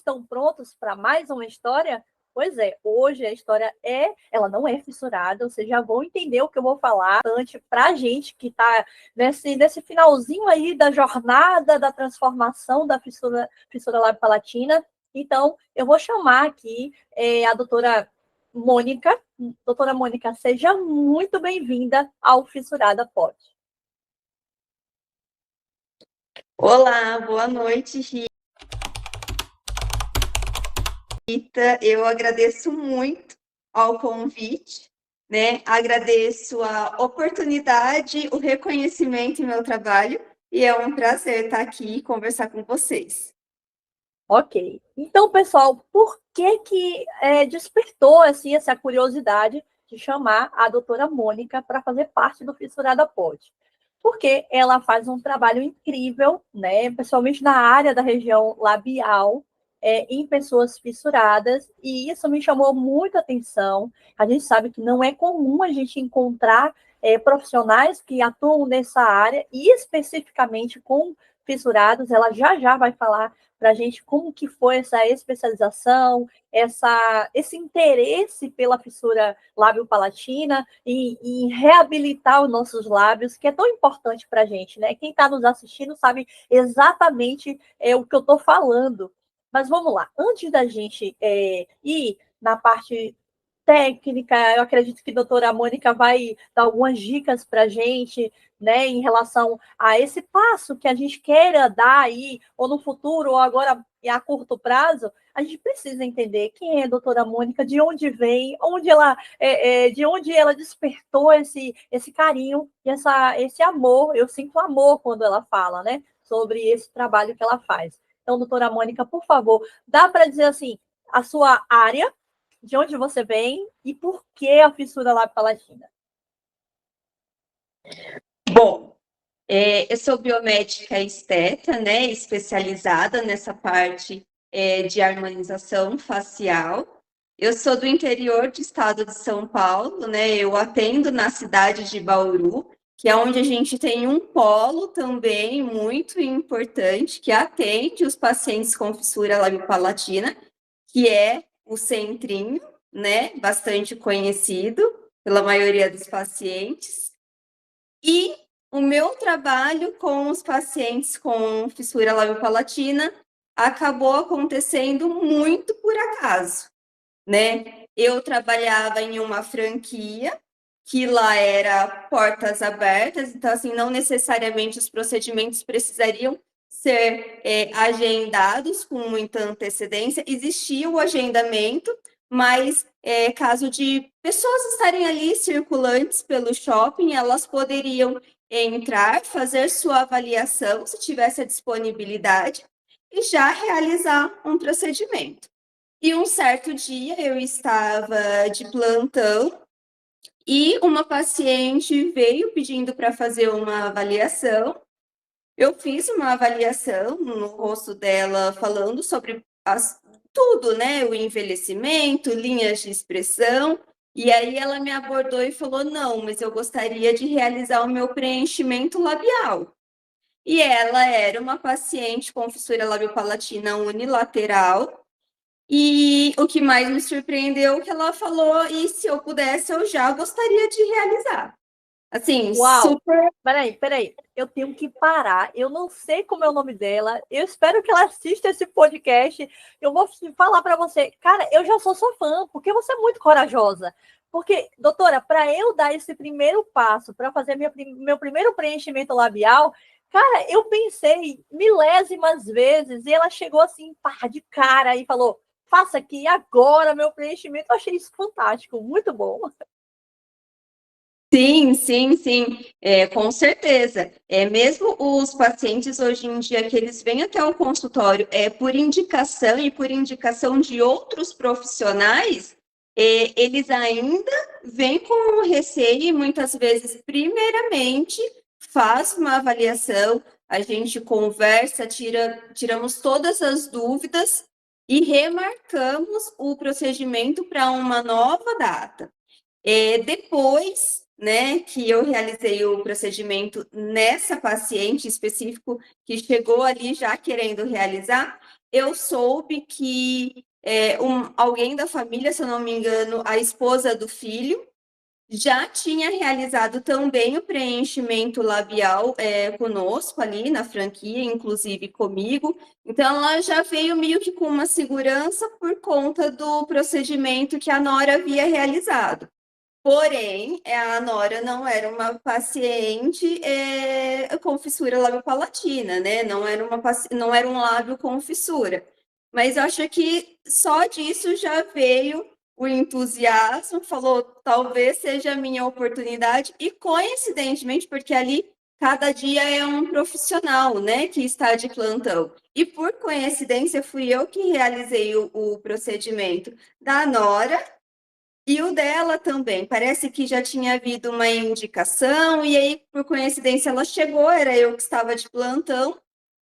estão prontos para mais uma história? Pois é, hoje a história ela não é fissurada, vocês já vão entender o que eu vou falar para a gente que está nesse finalzinho aí da jornada da transformação da fissura lábio-palatina. Então, eu vou chamar aqui a doutora Mônica. Doutora Mônica, seja muito bem-vinda ao Fissurada Pod. Olá, boa noite, Rita. Eu agradeço muito ao convite, né? Agradeço a oportunidade, o reconhecimento em meu trabalho e é um prazer estar aqui e conversar com vocês. Ok. Então, pessoal, por que despertou assim, essa curiosidade de chamar a doutora Mônica para fazer parte do Fissurada Pod? Porque ela faz um trabalho incrível, né, principalmente na área da região labial, em pessoas fissuradas, e isso me chamou muita atenção. A gente sabe que não é comum a gente encontrar profissionais que atuam nessa área, e especificamente com fissurados. Ela já vai falar para a gente como que foi essa especialização, esse interesse pela fissura lábio-palatina e reabilitar os nossos lábios, que é tão importante para a gente, né? Quem está nos assistindo sabe exatamente o que eu estou falando. Mas vamos lá, antes da gente ir na parte técnica, eu acredito que a doutora Mônica vai dar algumas dicas para a gente, né, em relação a esse passo que a gente queira dar aí, ou no futuro, ou agora a curto prazo. A gente precisa entender quem é a doutora Mônica, de onde vem, de onde ela despertou esse carinho e esse amor. Eu sinto amor quando ela fala, né, sobre esse trabalho que ela faz. Então, doutora Mônica, por favor, dá para dizer assim, a sua área, de onde você vem e por que a fissura lábio-palatina? Bom, eu sou biomédica esteta, né, especializada nessa parte de harmonização facial. Eu sou do interior do estado de São Paulo, né? Eu atendo na cidade de Bauru, que é onde a gente tem um polo também muito importante que atende os pacientes com fissura lábio-palatina, que é o Centrinho, né? Bastante conhecido pela maioria dos pacientes. E o meu trabalho com os pacientes com fissura lábio-palatina acabou acontecendo muito por acaso, né? Eu trabalhava em uma franquia que lá era portas abertas, então assim, não necessariamente os procedimentos precisariam ser agendados com muita antecedência. Existia o agendamento, mas caso de pessoas estarem ali circulantes pelo shopping, elas poderiam entrar, fazer sua avaliação, se tivesse a disponibilidade, e já realizar um procedimento. E um certo dia eu estava de plantão e uma paciente veio pedindo para fazer uma avaliação. Eu fiz uma avaliação no rosto dela, falando sobre tudo, né? O envelhecimento, linhas de expressão. E aí ela me abordou e falou: não, mas eu gostaria de realizar o meu preenchimento labial. E ela era uma paciente com fissura labiopalatina unilateral. E o que mais me surpreendeu é que ela falou: e se eu pudesse, eu já gostaria de realizar. Assim, Uau! super. Peraí, eu tenho que parar. Eu não sei como é o nome dela. Eu espero que ela assista esse podcast. Eu vou falar para você, cara, eu já sou sua fã, porque você é muito corajosa. Porque, doutora, para eu dar esse primeiro passo, para fazer meu primeiro preenchimento labial, cara, eu pensei milésimas vezes, e ela chegou assim, pá, de cara, e falou: faça aqui agora meu preenchimento. Eu achei isso fantástico, muito bom. Sim, com certeza. Mesmo os pacientes hoje em dia que eles vêm até o consultório por indicação e por indicação de outros profissionais, eles ainda vêm com receio e muitas vezes, primeiramente, faz uma avaliação, a gente conversa, tiramos todas as dúvidas e remarcamos o procedimento para uma nova data. Depois, né, que eu realizei o procedimento nessa paciente específico que chegou ali já querendo realizar, eu soube que alguém da família, se eu não me engano, a esposa do filho, já tinha realizado também o preenchimento labial conosco ali na franquia, inclusive comigo. Então, ela já veio meio que com uma segurança por conta do procedimento que a Nora havia realizado. Porém, a Nora não era uma paciente com fissura labiopalatina, né? Não era um lábio com fissura. Mas eu acho que só disso já veio o entusiasmo, falou, talvez seja a minha oportunidade, e coincidentemente, porque ali cada dia é um profissional, né, que está de plantão. E por coincidência, fui eu que realizei o procedimento da Nora e o dela também. Parece que já tinha havido uma indicação, e aí, por coincidência, ela chegou, era eu que estava de plantão,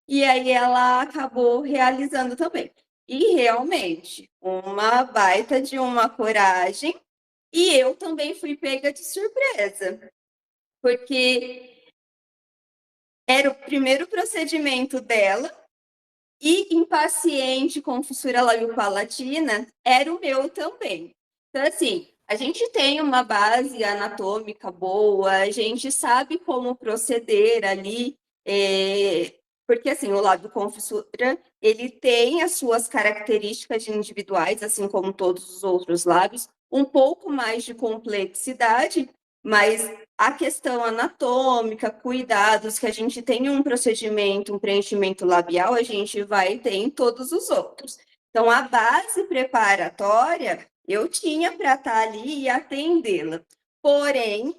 e aí ela acabou realizando também. E realmente, uma baita de uma coragem, e eu também fui pega de surpresa, porque era o primeiro procedimento dela, e em paciente com fissura labiopalatina, era o meu também. Então, assim, a gente tem uma base anatômica boa, a gente sabe como proceder ali, porque, assim, o lábio com fissura, ele tem as suas características individuais, assim como todos os outros lábios, um pouco mais de complexidade, mas a questão anatômica, cuidados, que a gente tem um procedimento, um preenchimento labial, a gente vai ter em todos os outros. Então, a base preparatória eu tinha para estar ali e atendê-la. Porém,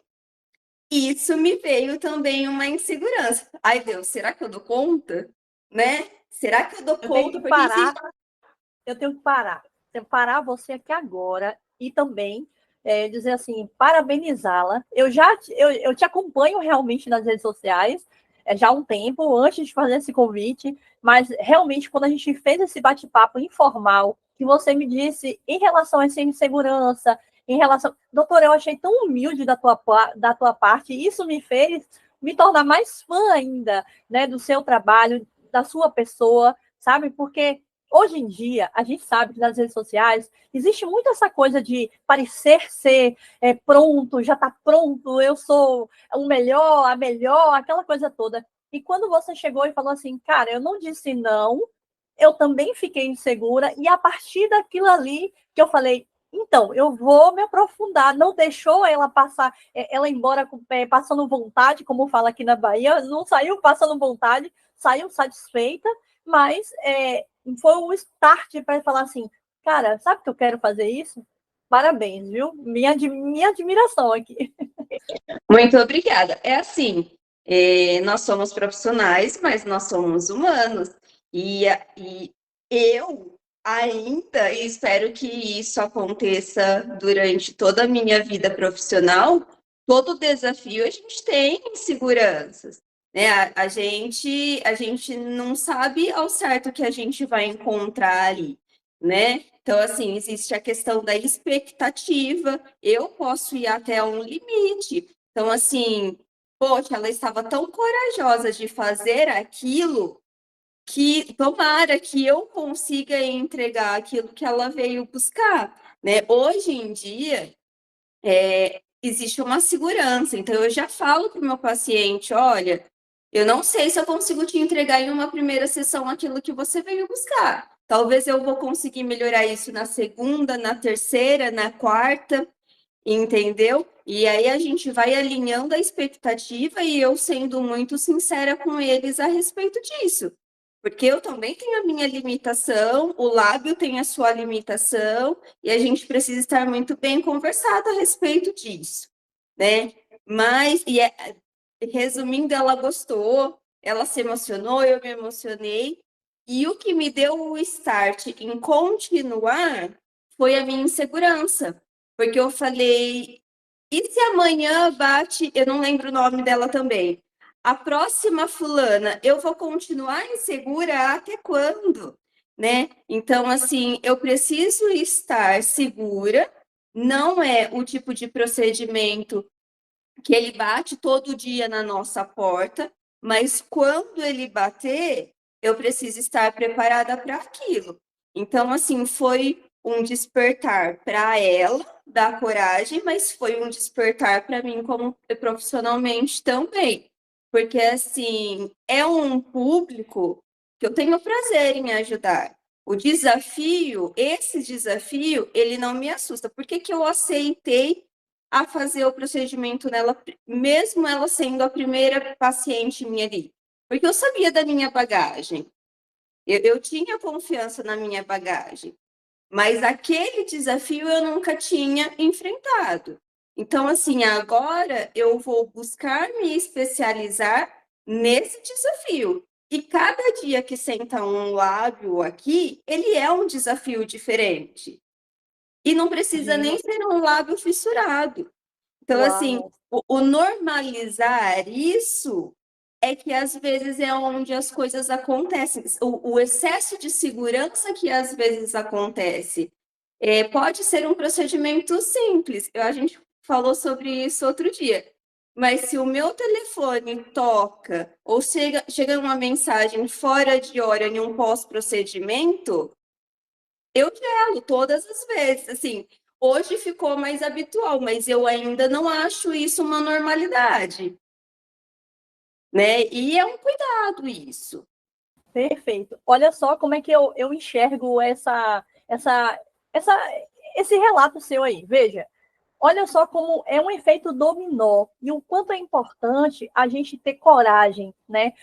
isso me veio também uma insegurança. Ai, Deus, será que eu dou conta? Né? Será que eu dou Eu tenho conta? que Porque parar, eu tenho que parar. Tenho que parar você aqui agora e também dizer assim, parabenizá-la. Eu te acompanho realmente nas redes sociais, já há um tempo, antes de fazer esse convite, mas realmente quando a gente fez esse bate-papo informal, que você me disse em relação a essa insegurança, em relação. Doutora, eu achei tão humilde da tua parte, e isso me fez me tornar mais fã ainda, né, do seu trabalho, da sua pessoa, sabe? Porque hoje em dia, a gente sabe que nas redes sociais existe muito essa coisa de parecer ser pronto, já está pronto, eu sou o melhor, a melhor, aquela coisa toda. E quando você chegou e falou assim, cara, eu não disse não, eu também fiquei insegura, e a partir daquilo ali que eu falei, então, eu vou me aprofundar, não deixou ela passar, ela embora passando vontade, como fala aqui na Bahia, não saiu passando vontade, saiu satisfeita, mas foi um start para falar assim, cara, sabe que eu quero fazer isso? Parabéns, viu? Minha admiração aqui. muito obrigada. É assim, nós somos profissionais, mas nós somos humanos. E eu ainda espero que isso aconteça durante toda a minha vida profissional. Todo desafio a gente tem inseguranças, né? A gente não sabe ao certo o que a gente vai encontrar ali, né? Então, assim, existe a questão da expectativa. Eu posso ir até um limite. Então, assim, poxa, ela estava tão corajosa de fazer aquilo que tomara que eu consiga entregar aquilo que ela veio buscar, né? Hoje em dia, existe uma segurança. Então, eu já falo para o meu paciente, olha, eu não sei se eu consigo te entregar em uma primeira sessão aquilo que você veio buscar. Talvez eu vou conseguir melhorar isso na segunda, na terceira, na quarta, entendeu? E aí a gente vai alinhando a expectativa e eu sendo muito sincera com eles a respeito disso. Porque eu também tenho a minha limitação, o lábio tem a sua limitação, e a gente precisa estar muito bem conversado a respeito disso, né? Mas, resumindo, ela gostou, ela se emocionou, eu me emocionei, e o que me deu o start em continuar foi a minha insegurança, porque eu falei, e se amanhã bate, eu não lembro o nome dela também, a próxima fulana, eu vou continuar insegura até quando? Né? Então, assim, eu preciso estar segura, não é o tipo de procedimento que ele bate todo dia na nossa porta, mas quando ele bater, eu preciso estar preparada para aquilo. Então, assim, foi um despertar para ela da coragem, mas foi um despertar para mim como profissionalmente também. Porque, assim, é um público que eu tenho prazer em ajudar. O desafio, esse desafio, ele não me assusta. Por que que eu aceitei a fazer o procedimento nela, mesmo ela sendo a primeira paciente minha ali? Porque eu sabia da minha bagagem. Eu tinha confiança na minha bagagem, mas aquele desafio eu nunca tinha enfrentado. Então, assim, agora eu vou buscar me especializar nesse desafio. E cada dia que senta um lábio aqui, ele é um desafio diferente. E não precisa nem Gente, ser um lábio fissurado. Então, assim, uau. o normalizar isso é que às vezes é onde as coisas acontecem. O excesso de segurança que às vezes acontece. Pode ser um procedimento simples. A gente falou sobre isso outro dia. Mas se o meu telefone toca ou chega uma mensagem fora de hora em um pós-procedimento, eu gelo todas as vezes. Assim, hoje ficou mais habitual, mas eu ainda não acho isso uma normalidade, né? E é um cuidado isso. Perfeito. Olha só como é que eu enxergo essa, esse relato seu aí. Veja, olha só como é um efeito dominó e o quanto é importante a gente ter coragem, né?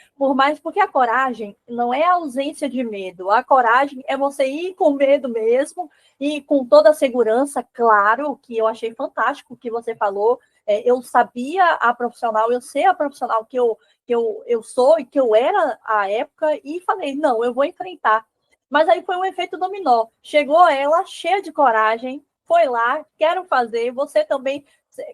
Porque a coragem não é a ausência de medo. A coragem é você ir com medo mesmo e com toda a segurança, claro, que eu achei fantástico o que você falou. Eu sabia a profissional, eu sei a profissional que eu sou e que eu era à época e falei, não, eu vou enfrentar. Mas aí foi um efeito dominó. Chegou ela cheia de coragem, foi lá, quero fazer, você também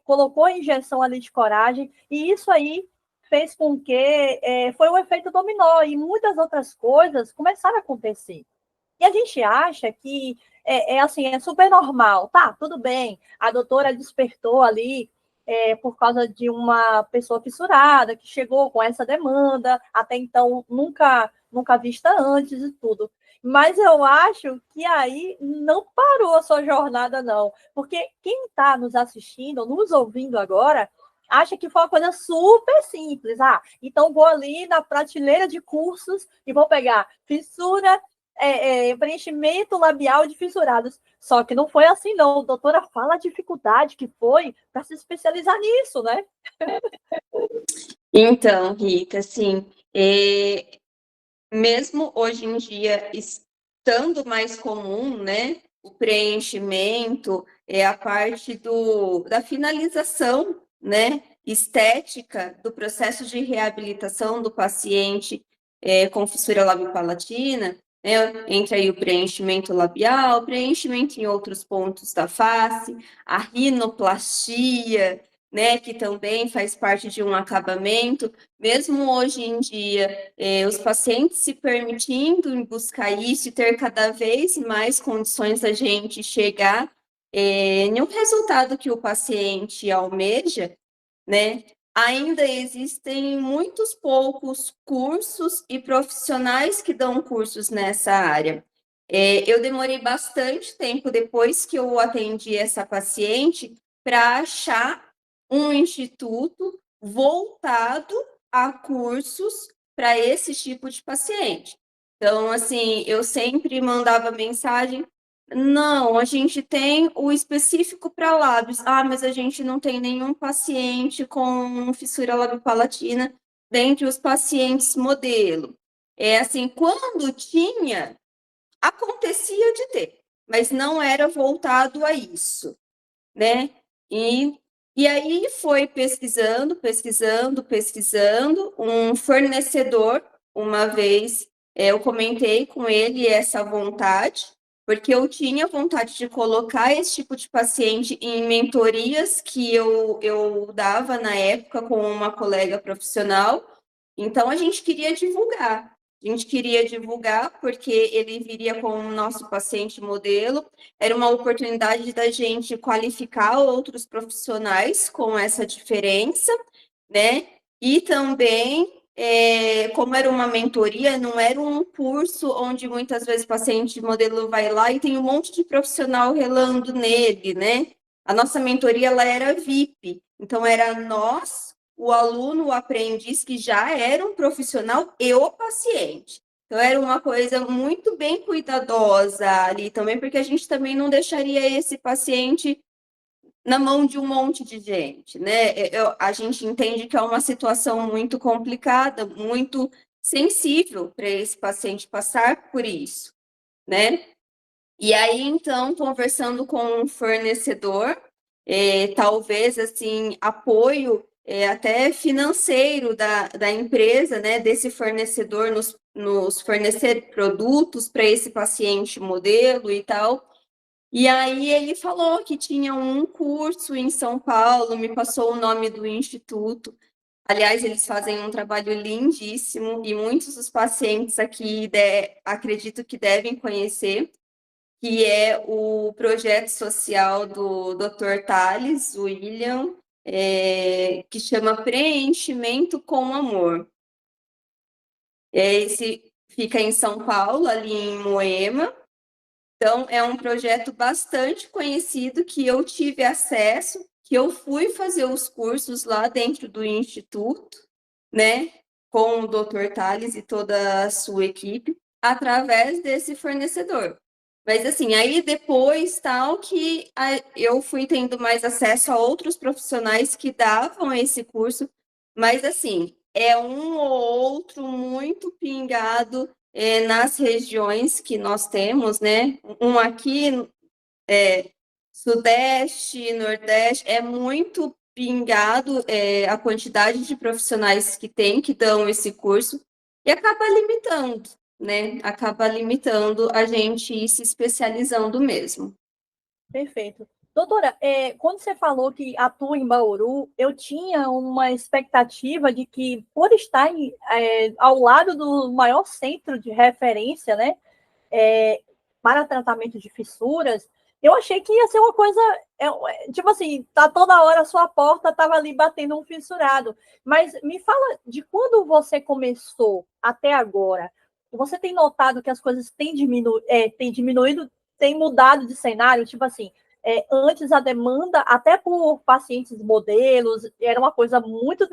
colocou a injeção ali de coragem, e isso aí fez com que foi um efeito dominó, e muitas outras coisas começaram a acontecer. E a gente acha que assim, é super normal, tá, tudo bem, a doutora despertou ali por causa de uma pessoa fissurada que chegou com essa demanda, até então nunca vista antes e tudo. Mas eu acho que aí não parou a sua jornada, não. Porque quem está nos assistindo, nos ouvindo agora, acha que foi uma coisa super simples. Ah, então vou ali na prateleira de cursos e vou pegar fissura, preenchimento labial de fissurados. Só que não foi assim, não. Doutora, fala a dificuldade que foi para se especializar nisso, né? Então, Rita, assim, mesmo hoje em dia, estando mais comum, né, o preenchimento, a parte da finalização, né, estética do processo de reabilitação do paciente com fissura labiopalatina, né, entre aí o preenchimento labial, preenchimento em outros pontos da face, a rinoplastia, né, que também faz parte de um acabamento. Mesmo hoje em dia, os pacientes se permitindo buscar isso e ter cada vez mais condições da gente chegar em um resultado que o paciente almeja, né? Ainda existem muitos poucos cursos e profissionais que dão cursos nessa área. Eu demorei bastante tempo depois que eu atendi essa paciente para achar um instituto voltado a cursos para esse tipo de paciente. Então, assim, eu sempre mandava mensagem: não, a gente tem o específico para lábios. Ah, mas a gente não tem nenhum paciente com fissura labiopalatina dentre os pacientes modelo. É assim, quando tinha, acontecia de ter, mas não era voltado a isso, né? E, e aí foi pesquisando, pesquisando, pesquisando. Um fornecedor, uma vez, eu comentei com ele essa vontade, porque eu tinha vontade de colocar esse tipo de paciente em mentorias que eu dava na época com uma colega profissional. Então, a gente queria divulgar. A gente queria divulgar porque ele viria com o nosso paciente modelo, era uma oportunidade da gente qualificar outros profissionais com essa diferença, né? E também como era uma mentoria, não era um curso onde muitas vezes o paciente modelo vai lá e tem um monte de profissional relando nele, né? A nossa mentoria ela era VIP, então era nós, o aluno, o aprendiz que já era um profissional e o paciente. Então era uma coisa muito bem cuidadosa ali também, porque a gente também não deixaria esse paciente na mão de um monte de gente, né? A gente entende que é uma situação muito complicada, muito sensível para esse paciente passar por isso, né? E aí, então, conversando com um fornecedor, talvez, assim, apoio até financeiro da empresa, né, desse fornecedor nos fornecer produtos para esse paciente modelo e tal, e aí ele falou que tinha um curso em São Paulo, me passou o nome do instituto. Aliás, eles fazem um trabalho lindíssimo e muitos dos pacientes aqui acredito que devem conhecer, que é o projeto social do Dr. Tales William, que chama Preenchimento com Amor. Esse fica em São Paulo, ali em Moema. Então, é um projeto bastante conhecido que eu tive acesso, que eu fui fazer os cursos lá dentro do Instituto, né, com o Dr. Tales e toda a sua equipe, através desse fornecedor. Mas, assim, aí depois, tal, que eu fui tendo mais acesso a outros profissionais que davam esse curso, mas, assim, é um ou outro muito pingado nas regiões que nós temos, né? Um aqui, Sudeste, Nordeste, é muito pingado a quantidade de profissionais que tem, que dão esse curso, e acaba limitando, né? Acaba limitando a gente ir se especializando mesmo. Perfeito. Doutora, quando você falou que atua em Bauru, eu tinha uma expectativa de que, por estar ao lado do maior centro de referência, né, para tratamento de fissuras, eu achei que ia ser uma coisa, tipo assim, tá toda hora a sua porta estava ali batendo um fissurado. Mas me fala de quando você começou até agora, você tem notado que as coisas têm diminuído, têm mudado de cenário, tipo assim, antes a demanda, até por pacientes modelos, era uma coisa muito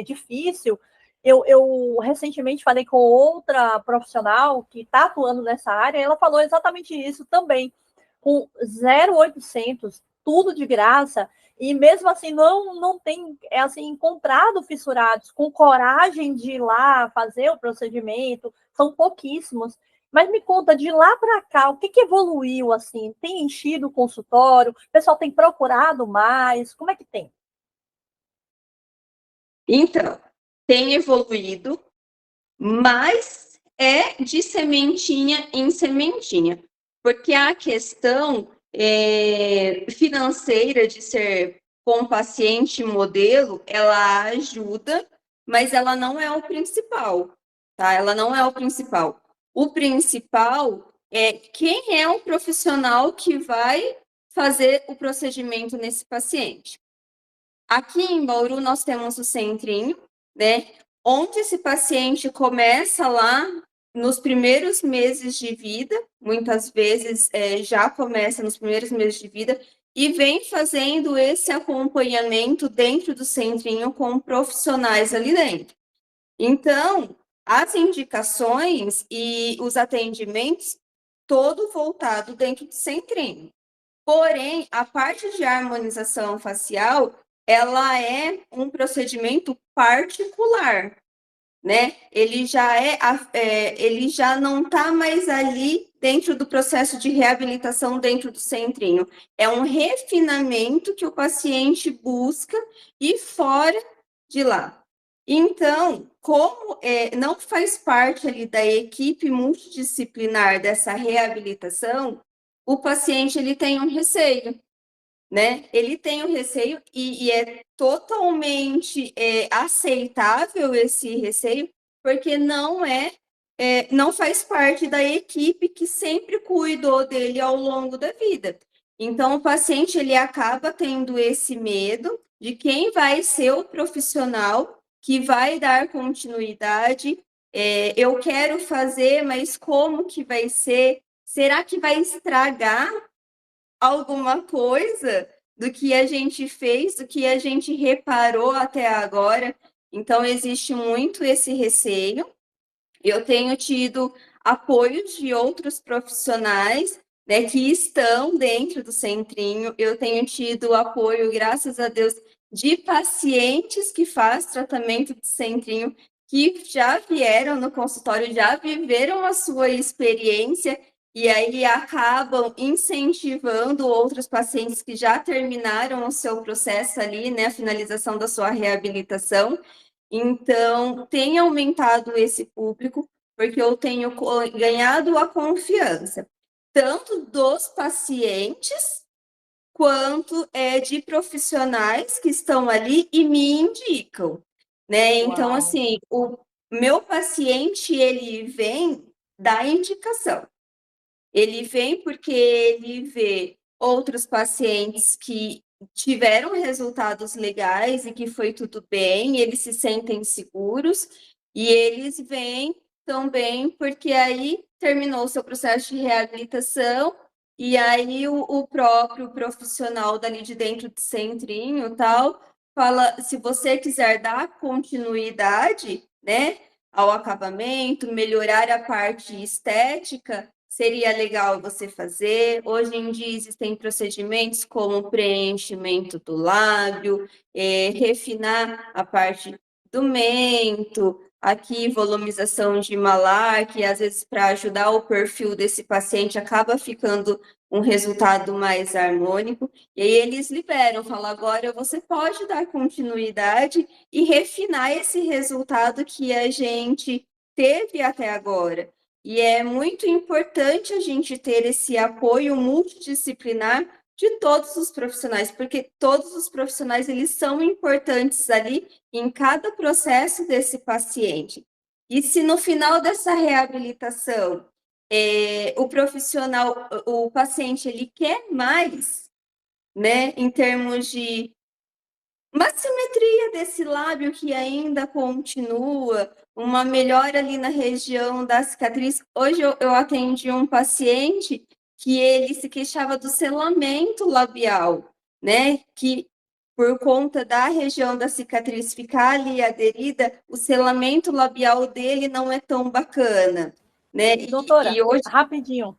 difícil. Eu recentemente falei com outra profissional que está atuando nessa área, e ela falou exatamente isso também, com 0,800, tudo de graça, e mesmo assim não tem assim, encontrado fissurados com coragem de ir lá fazer o procedimento, são pouquíssimos. Mas me conta, de lá para cá, o que evoluiu assim? Tem enchido o consultório? O pessoal tem procurado mais? Como é que tem? Então, tem evoluído, mas é de sementinha em sementinha, porque a questão financeira de ser com paciente modelo, ela ajuda, mas ela não é o principal, tá? Ela não é o principal. O principal é quem é o profissional que vai fazer o procedimento nesse paciente. Aqui em Bauru nós temos o centrinho, né? Onde esse paciente começa lá nos primeiros meses de vida, muitas vezes já começa nos primeiros meses de vida, e vem fazendo esse acompanhamento dentro do centrinho com profissionais ali dentro. Então, as indicações e os atendimentos, todo voltado dentro do centrinho. Porém, a parte de harmonização facial, ela é um procedimento particular, né? Ele já não está mais ali dentro do processo de reabilitação dentro do centrinho. É um refinamento que o paciente busca e fora de lá. Então, como não faz parte ali da equipe multidisciplinar dessa reabilitação, o paciente ele tem um receio, né? Ele tem um receio e é totalmente aceitável esse receio, porque não faz parte da equipe que sempre cuidou dele ao longo da vida. Então, o paciente ele acaba tendo esse medo de quem vai ser o profissional que vai dar continuidade. Eu quero fazer, mas como que vai ser? Será que vai estragar alguma coisa do que a gente fez, do que a gente reparou até agora? Então, existe muito esse receio. Eu tenho tido apoio de outros profissionais, né, que estão dentro do centrinho. Eu tenho tido apoio, graças a Deus, de pacientes que fazem tratamento de centrinho, que já vieram no consultório, já viveram a sua experiência e aí acabam incentivando outros pacientes que já terminaram o seu processo ali, né, a finalização da sua reabilitação. Então, tem aumentado esse público, porque eu tenho ganhado a confiança, tanto dos pacientes, quanto de profissionais que estão ali e me indicam, né? Então, Uau. assim, o meu paciente, ele vem da indicação. Ele vem porque ele vê outros pacientes que tiveram resultados legais e que foi tudo bem, eles se sentem seguros, e eles vêm também porque aí terminou o seu processo de reabilitação, e aí o próprio profissional dali de dentro do centrinho tal, fala, se você quiser dar continuidade, né, ao acabamento, melhorar a parte estética, seria legal você fazer. Hoje em dia existem procedimentos como preenchimento do lábio, refinar a parte do mento, aqui volumização de malar, que às vezes para ajudar o perfil desse paciente acaba ficando um resultado mais harmônico. E aí eles liberam, falam, agora você pode dar continuidade e refinar esse resultado que a gente teve até agora. E é muito importante a gente ter esse apoio multidisciplinar de todos os profissionais, porque todos os profissionais eles são importantes ali em cada processo desse paciente. E se no final dessa reabilitação o profissional, o paciente, ele quer mais, né, em termos de uma simetria desse lábio que ainda continua, uma melhora ali na região da cicatriz. Hoje eu atendi um paciente que ele se queixava do selamento labial, né? Que por conta da região da cicatriz ficar ali aderida, o selamento labial dele não é tão bacana, né? Doutora, E hoje rapidinho.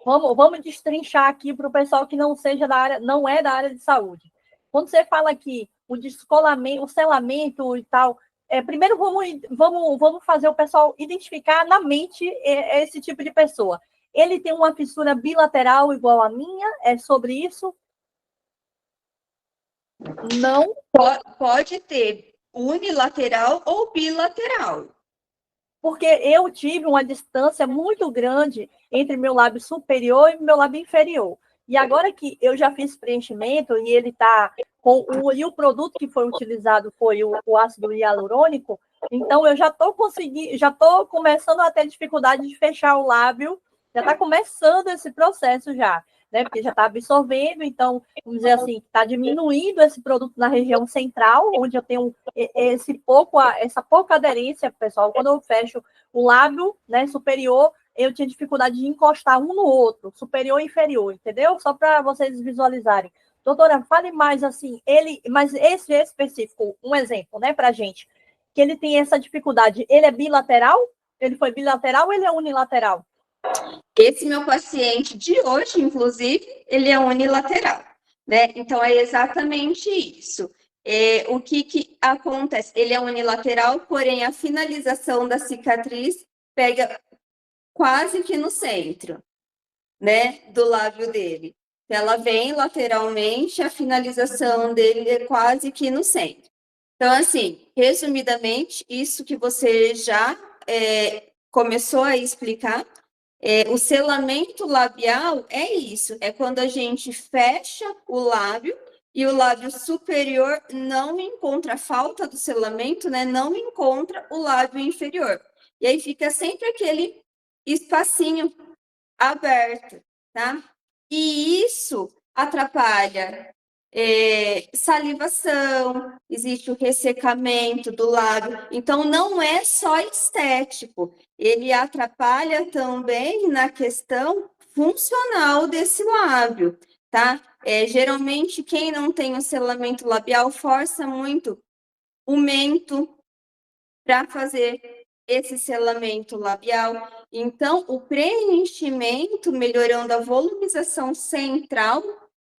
Vamos destrinchar aqui para o pessoal que não seja da área, não é da área de saúde. Quando você fala aqui o descolamento, o selamento e tal, primeiro vamos fazer o pessoal identificar na mente esse tipo de pessoa. Ele tem uma fissura bilateral igual a minha? É sobre isso? Não. pode ter unilateral ou bilateral. Porque eu tive uma distância muito grande entre meu lábio superior e meu lábio inferior. E agora que eu já fiz preenchimento e ele está com e o produto que foi utilizado foi o ácido hialurônico, então eu já estou conseguindo, já estou começando a ter dificuldade de fechar o lábio, já está começando esse processo já, né? Porque já está absorvendo, então, vamos dizer assim, está diminuindo esse produto na região central, onde eu tenho essa pouca aderência, pessoal. Quando eu fecho o lábio, né, superior, eu tinha dificuldade de encostar um no outro, superior e inferior, entendeu? Só para vocês visualizarem. Doutora, fale mais assim, mas esse específico, um exemplo, né, para gente, que ele tem essa dificuldade, ele é bilateral? Ele foi bilateral ou ele é unilateral? Esse meu paciente de hoje, inclusive, ele é unilateral, né? Então, é exatamente isso. O que acontece? Ele é unilateral, porém a finalização da cicatriz pega quase que no centro, né, do lábio dele. Ela vem lateralmente, a finalização dele é quase que no centro. Então, assim, resumidamente, isso que você já começou a explicar, o selamento labial é isso, é quando a gente fecha o lábio e o lábio superior não encontra a falta do selamento, né? Não encontra o lábio inferior. E aí fica sempre aquele espacinho aberto, tá? E isso atrapalha salivação, existe o ressecamento do lábio. Então, não é só estético, ele atrapalha também na questão funcional desse lábio, tá? Geralmente, quem não tem o selamento labial força muito o mento para fazer esse selamento labial. Então, o preenchimento, melhorando a volumização central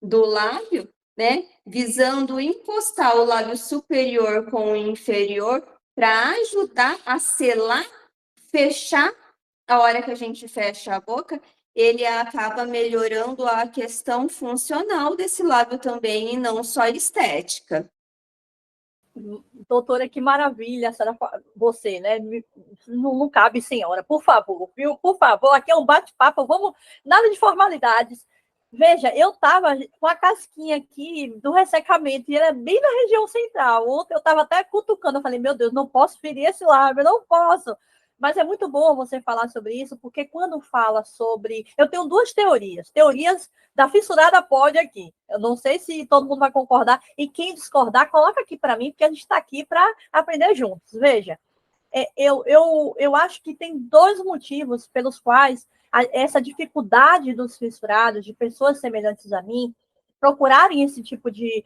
do lábio, né? Visando encostar o lábio superior com o inferior para ajudar a selar, fechar. A hora que a gente fecha a boca, ele acaba melhorando a questão funcional desse lábio também, e não só estética. Doutora, que maravilha, senhora, você, né? Não cabe, senhora, por favor, viu? Por favor, aqui é um bate-papo, vamos, nada de formalidades. Veja, eu estava com a casquinha aqui do ressecamento, e ele é bem na região central. Ontem eu estava até cutucando, eu falei, meu Deus, não posso ferir esse lábio, não posso. Mas é muito bom você falar sobre isso, porque quando fala sobre. Eu tenho duas teorias. Teorias da fissurada pode aqui. Eu não sei se todo mundo vai concordar. E quem discordar, coloca aqui para mim, porque a gente está aqui para aprender juntos. Veja, eu acho que tem dois motivos pelos quais essa dificuldade dos fissurados, de pessoas semelhantes a mim, procurarem esse tipo de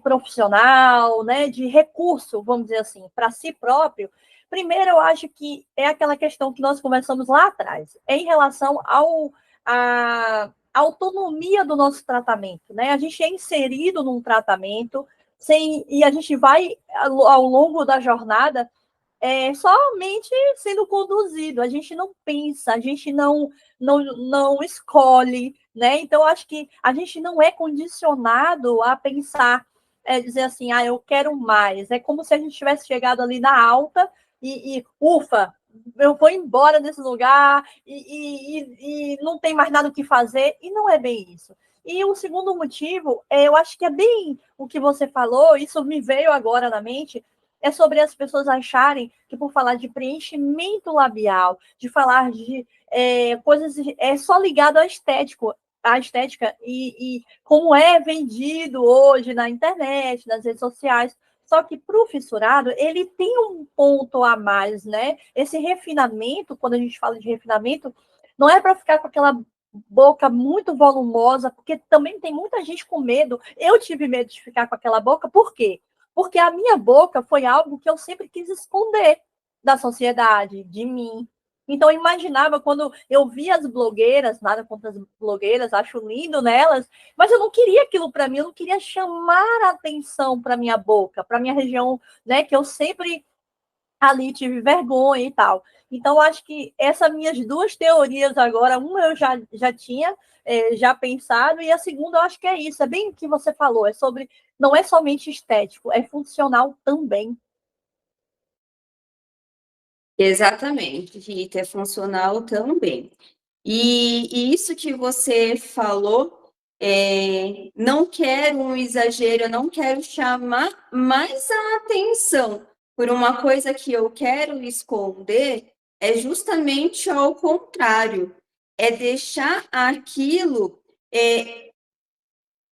profissional, né, de recurso, vamos dizer assim, para si próprio. Primeiro, eu acho que é aquela questão que nós conversamos lá atrás, em relação à autonomia do nosso tratamento, né? A gente é inserido num tratamento e a gente vai, ao longo da jornada, somente sendo conduzido, a gente não pensa, a gente não escolhe, né? Então, acho que a gente não é condicionado a pensar, dizer assim, eu quero mais. É como se a gente tivesse chegado ali na alta ufa, eu vou embora desse lugar e não tem mais nada o que fazer, e não é bem isso. E o segundo motivo, eu acho que é bem o que você falou, isso me veio agora na mente, é sobre as pessoas acharem que por falar de preenchimento labial, de falar de coisas só ligado à estética e como é vendido hoje na internet, nas redes sociais. Só que para o fissurado, ele tem um ponto a mais, né? Esse refinamento, quando a gente fala de refinamento, não é para ficar com aquela boca muito volumosa, porque também tem muita gente com medo. Eu tive medo de ficar com aquela boca, por quê? Porque a minha boca foi algo que eu sempre quis esconder da sociedade, de mim. Então, eu imaginava quando eu via as blogueiras, nada contra as blogueiras, acho lindo nelas, mas eu não queria aquilo para mim, eu não queria chamar a atenção para minha boca, para minha região, né, que eu sempre ali tive vergonha e tal. Então, acho que essas minhas duas teorias agora, uma eu já tinha já pensado, e a segunda eu acho que é isso, é bem o que você falou, é sobre, não é somente estético, é funcional também. Exatamente, Rita, é funcional também. E isso que você falou, não quero um exagero, eu não quero chamar mais a atenção por uma coisa que eu quero esconder, é justamente ao contrário, é deixar aquilo,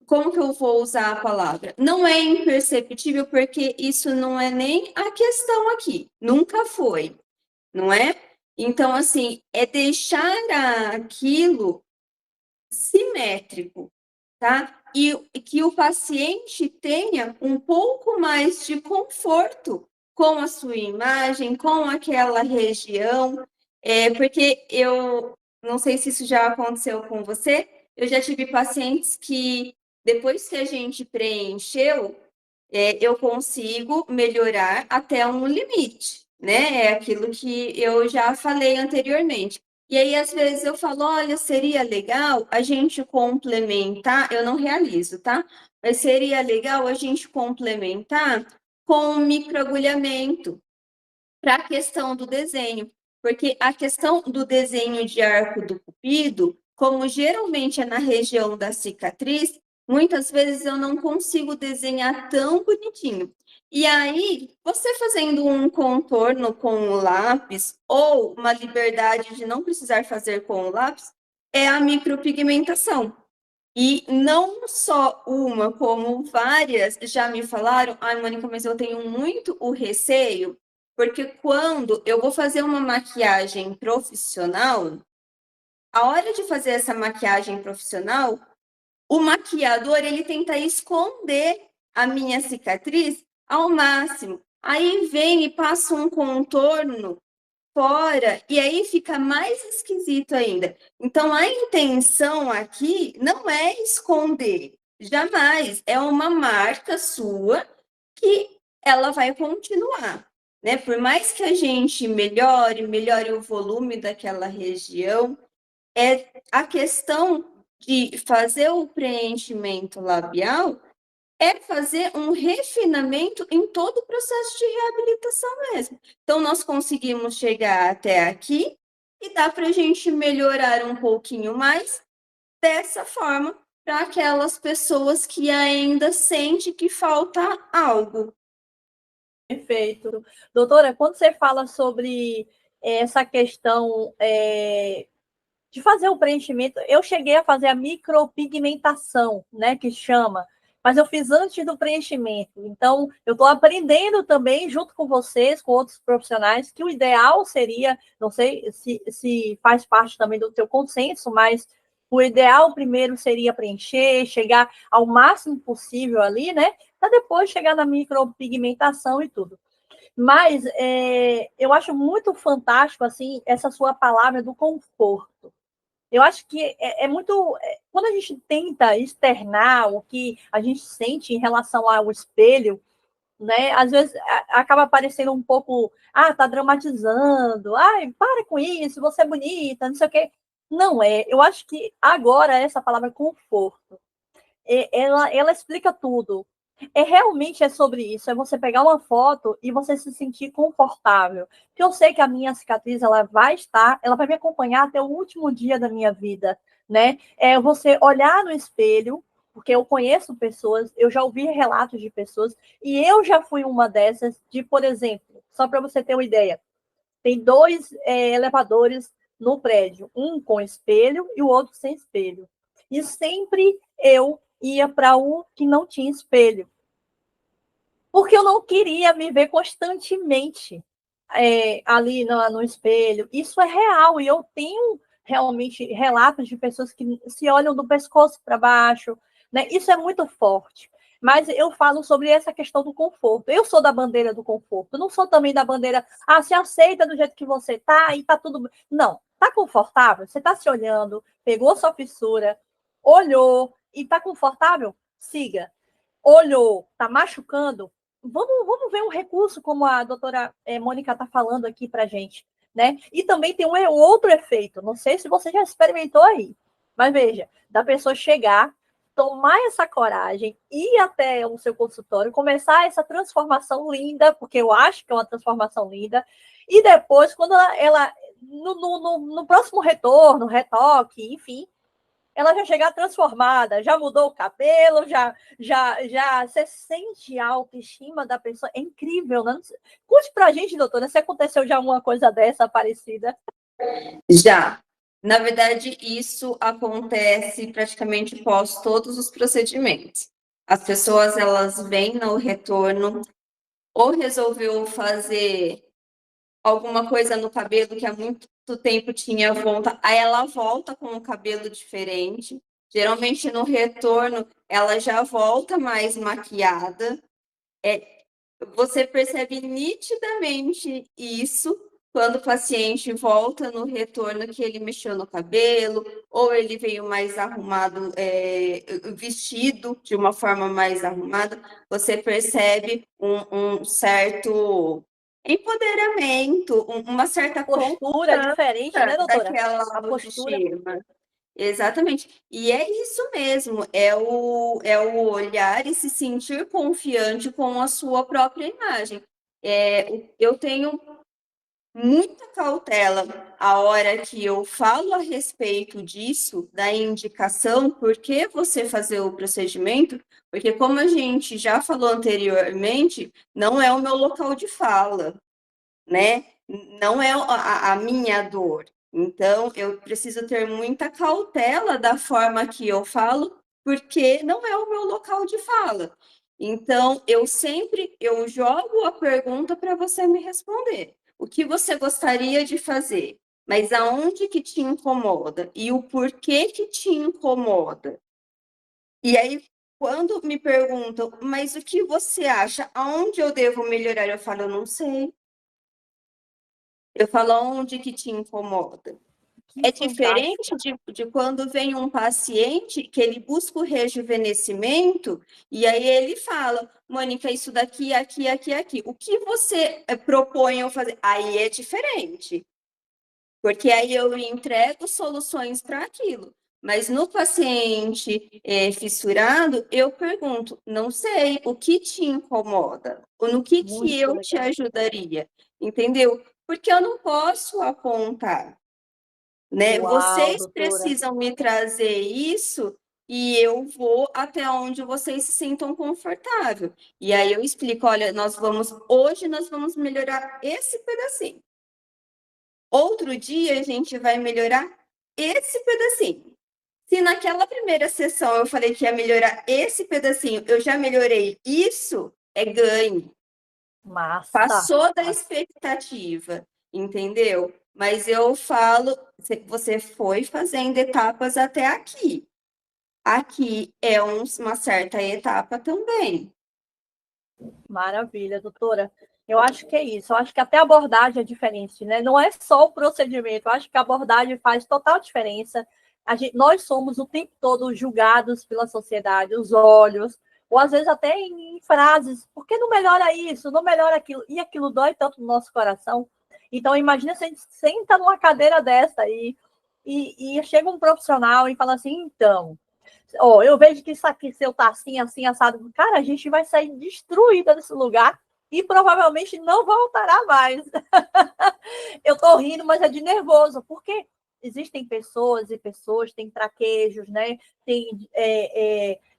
como que eu vou usar a palavra? Não é imperceptível, porque isso não é nem a questão aqui, nunca foi, não é? Então, assim, é deixar aquilo simétrico, tá? E que o paciente tenha um pouco mais de conforto com a sua imagem, com aquela região, porque eu não sei se isso já aconteceu com você, eu já tive pacientes que, depois que a gente preencheu, eu consigo melhorar até um limite, né? É aquilo que eu já falei anteriormente. E aí, às vezes, eu falo, olha, seria legal a gente complementar, eu não realizo, tá? Mas seria legal a gente complementar com um microagulhamento para a questão do desenho. Porque a questão do desenho de arco do cupido, como geralmente é na região da cicatriz, muitas vezes eu não consigo desenhar tão bonitinho. E aí, você fazendo um contorno com o lápis, ou uma liberdade de não precisar fazer com o lápis, é a micropigmentação. E não só uma, como várias já me falaram, ai, Mônica, mas eu tenho muito o receio, porque quando eu vou fazer uma maquiagem profissional, a hora de fazer essa maquiagem profissional, o maquiador ele tenta esconder a minha cicatriz ao máximo. Aí vem e passa um contorno fora, e aí fica mais esquisito ainda. Então, a intenção aqui não é esconder, jamais. É uma marca sua que ela vai continuar, né? Por mais que a gente melhore o volume daquela região, é a questão de fazer o preenchimento labial é fazer um refinamento em todo o processo de reabilitação mesmo. Então, nós conseguimos chegar até aqui e dá para a gente melhorar um pouquinho mais dessa forma para aquelas pessoas que ainda sentem que falta algo. Perfeito. Doutora, quando você fala sobre essa questão de fazer o preenchimento, eu cheguei a fazer a micropigmentação, né, que chama, mas eu fiz antes do preenchimento. Então, eu estou aprendendo também, junto com vocês, com outros profissionais, que o ideal seria, não sei se faz parte também do teu consenso, mas o ideal primeiro seria preencher, chegar ao máximo possível ali, né, para depois chegar na micropigmentação e tudo. Mas eu acho muito fantástico, assim, essa sua palavra do conforto. Eu acho que é muito. Quando a gente tenta externar o que a gente sente em relação ao espelho, né? Às vezes acaba parecendo um pouco, tá dramatizando, ai, para com isso, você é bonita, não sei o quê. Não é. Eu acho que agora essa palavra conforto, ela explica tudo. Realmente é sobre isso, é você pegar uma foto e você se sentir confortável. Porque eu sei que a minha cicatriz ela vai me acompanhar até o último dia da minha vida, né? É você olhar no espelho, porque eu conheço pessoas, eu já ouvi relatos de pessoas, e eu já fui uma dessas, de, por exemplo, só para você ter uma ideia, tem dois elevadores no prédio, um com espelho e o outro sem espelho. E sempre eu ia para o que não tinha espelho, porque eu não queria me ver constantemente ali no espelho. Isso é real, e eu tenho realmente relatos de pessoas que se olham do pescoço para baixo, né? Isso é muito forte. Mas eu falo sobre essa questão do conforto. Eu sou da bandeira do conforto, não sou também da bandeira, se aceita do jeito que você tá e tá tudo. Não, tá confortável? Você tá se olhando, pegou sua fissura, olhou e tá confortável? Siga. Olhou, tá machucando? Vamos ver um recurso, como a doutora Mônica está falando aqui para a gente, né? E também tem um outro efeito, não sei se você já experimentou aí, mas veja, da pessoa chegar, tomar essa coragem, ir até o seu consultório, começar essa transformação linda, porque eu acho que é uma transformação linda, e depois, quando ela no próximo retorno, retoque, enfim, ela já chega transformada, já mudou o cabelo, já você sente a autoestima da pessoa. É incrível, né? Conte pra gente, doutora, se aconteceu já uma coisa dessa parecida. Já. Na verdade, isso acontece praticamente pós todos os procedimentos. As pessoas, elas vêm no retorno ou resolveu fazer alguma coisa no cabelo que há muito tempo tinha vontade, aí ela volta com o cabelo diferente. Geralmente no retorno ela já volta mais maquiada. Você percebe nitidamente isso quando o paciente volta no retorno que ele mexeu no cabelo, ou ele veio mais arrumado, vestido de uma forma mais arrumada, você percebe um certo empoderamento, uma certa Postura confiança diferente, né, doutora? daquela A postura. autoestima. Exatamente. E é isso mesmo, é o olhar e se sentir confiante com a sua própria imagem. Eu tenho muita cautela a hora que eu falo a respeito disso, da indicação, por que você fazer o procedimento, porque como a gente já falou anteriormente, não é o meu local de fala, né? Não é a minha dor. Então, eu preciso ter muita cautela da forma que eu falo, porque não é o meu local de fala. Então, eu jogo a pergunta para você me responder. O que você gostaria de fazer? Mas aonde que te incomoda? E o porquê que te incomoda? E aí, quando me perguntam, mas o que você acha? Aonde eu devo melhorar? Eu falo, eu não sei. Eu falo, aonde que te incomoda? Que É fantástico. diferente de quando vem um paciente que ele busca o rejuvenescimento e aí ele fala, Mônica, isso daqui, aqui, aqui, aqui. O que você propõe eu fazer? Aí é diferente, porque aí eu entrego soluções para aquilo. Mas no paciente fissurado, eu pergunto, não sei, o que te incomoda? Ou no que Muito eu te legal. ajudaria? Entendeu? Porque eu não posso apontar, né? Uau, Vocês doutora. precisam me trazer isso e eu vou até onde vocês se sintam confortável. E aí eu explico, olha, hoje nós vamos melhorar esse pedacinho. Outro dia a gente vai melhorar esse pedacinho. Se naquela primeira sessão eu falei que ia melhorar esse pedacinho, eu já melhorei isso, é ganho. Massa. Passou da Massa. expectativa, entendeu? Mas eu falo, você foi fazendo etapas até aqui. Aqui é uma certa etapa também. Maravilha, doutora. Eu acho que é isso. Eu acho que até a abordagem é diferente, né? Não é só o procedimento. Eu acho que a abordagem faz total diferença. Nós somos o tempo todo julgados pela sociedade, os olhos, ou às vezes até em frases. Por que não melhora isso? Não melhora aquilo? E aquilo dói tanto no nosso coração. Então, imagina se a gente senta numa cadeira dessa e chega um profissional e fala assim, então, ó, eu vejo que isso aqui seu tá assim, assim, assado. Cara, a gente vai sair destruída desse lugar e provavelmente não voltará mais. Eu tô rindo, mas é de nervoso, porque existem pessoas e pessoas, tem traquejos, né? Tem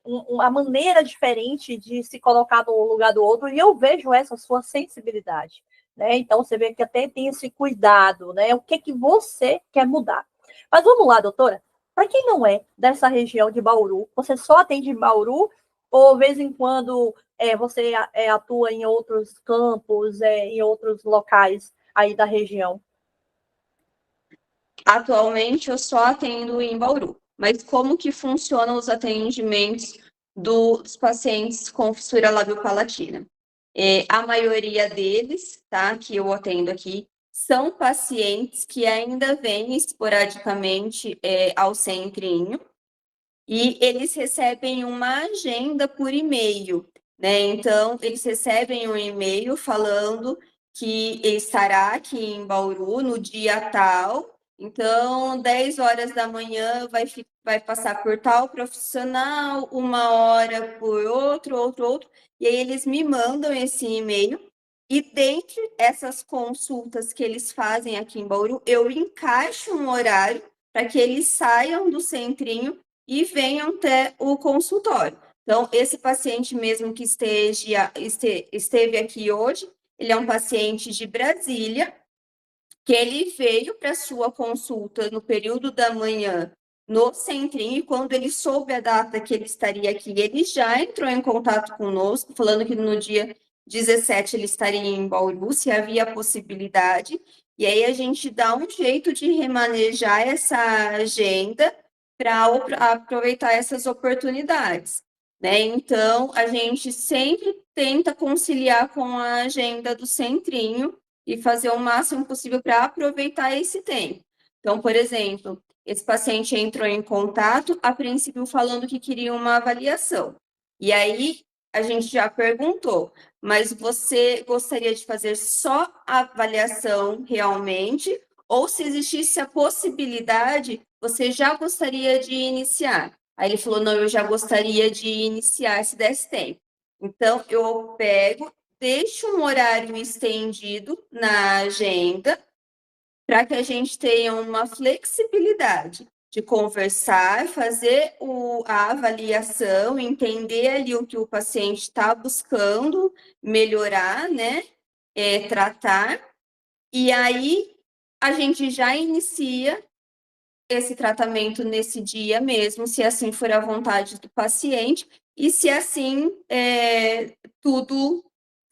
uma maneira diferente de se colocar no lugar do outro, e eu vejo essa sua sensibilidade. Né? Então, você vê que até tem esse cuidado, né? O que, que você quer mudar. Mas vamos lá, doutora. Para quem não é dessa região de Bauru, você só atende em Bauru ou, de vez em quando, você atua em outros campos, em outros locais aí da região? Atualmente eu só atendo em Bauru, mas como que funcionam os atendimentos dos pacientes com fissura labiopalatina? A maioria deles, tá, que eu atendo aqui, são pacientes que ainda vêm esporadicamente ao centrinho, e eles recebem uma agenda por e-mail, né? Então, eles recebem um e-mail falando que estará aqui em Bauru no dia tal. Então, 10 horas da manhã vai passar por tal profissional, 1 hora por outro. E aí eles me mandam esse e-mail. E dentre essas consultas que eles fazem aqui em Bauru, eu encaixo um horário para que eles saiam do centrinho e venham até o consultório. Então, esse paciente mesmo que esteve aqui hoje, ele é um paciente de Brasília, que ele veio para sua consulta no período da manhã no centrinho, e quando ele soube a data que ele estaria aqui, ele já entrou em contato conosco, falando que no dia 17 ele estaria em Bauru, se havia a possibilidade, e aí a gente dá um jeito de remanejar essa agenda para aproveitar essas oportunidades, né? Então, a gente sempre tenta conciliar com a agenda do centrinho e fazer o máximo possível para aproveitar esse tempo. Então, por exemplo, esse paciente entrou em contato, a princípio falando que queria uma avaliação. E aí a gente já perguntou, mas você gostaria de fazer só a avaliação realmente? Ou se existisse a possibilidade, você já gostaria de iniciar? Aí ele falou, não, eu já gostaria de iniciar se desse tempo. Então, eu pego, deixo um horário estendido na agenda para que a gente tenha uma flexibilidade de conversar, fazer a avaliação, entender ali o que o paciente está buscando melhorar, né? Tratar, e aí a gente já inicia esse tratamento nesse dia mesmo, se assim for a vontade do paciente, e se assim tudo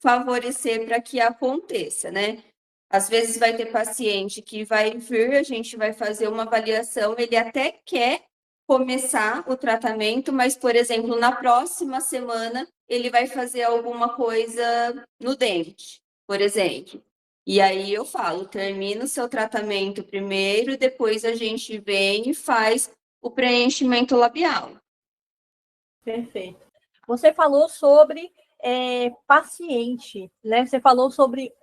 favorecer para que aconteça, né? Às vezes vai ter paciente que vai vir, a gente vai fazer uma avaliação, ele até quer começar o tratamento, mas, por exemplo, na próxima semana ele vai fazer alguma coisa no dente, por exemplo. E aí eu falo, termina o seu tratamento primeiro, depois a gente vem e faz o preenchimento labial. Perfeito. Você falou sobre paciente, né? Você falou sobre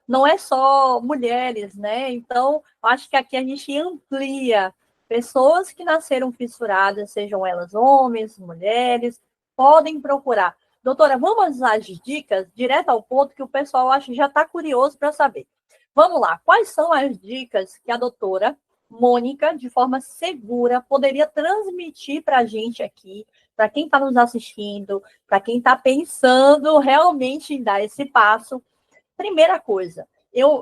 não é só mulheres, né? Então, acho que aqui a gente amplia pessoas que nasceram fissuradas, sejam elas homens, mulheres, podem procurar. Doutora, vamos às dicas, direto ao ponto que o pessoal acho que já está curioso para saber. Vamos lá, quais são as dicas que a doutora Mônica, de forma segura, poderia transmitir para a gente aqui, para quem está nos assistindo, para quem está pensando realmente em dar esse passo? Primeira coisa,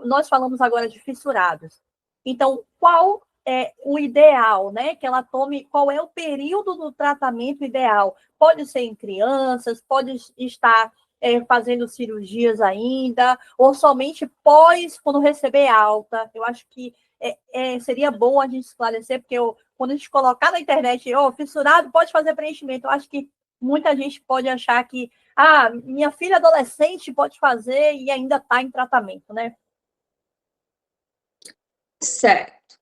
nós falamos agora de fissurados. Então, qual é o ideal, né? Que ela tome, qual é o período do tratamento ideal? Pode ser em crianças, pode estar fazendo cirurgias ainda, ou somente pós, quando receber alta. Eu acho que seria bom a gente esclarecer, porque quando a gente colocar na internet, fissurado, pode fazer preenchimento. Eu acho que muita gente pode achar que minha filha adolescente pode fazer e ainda está em tratamento, né? Certo.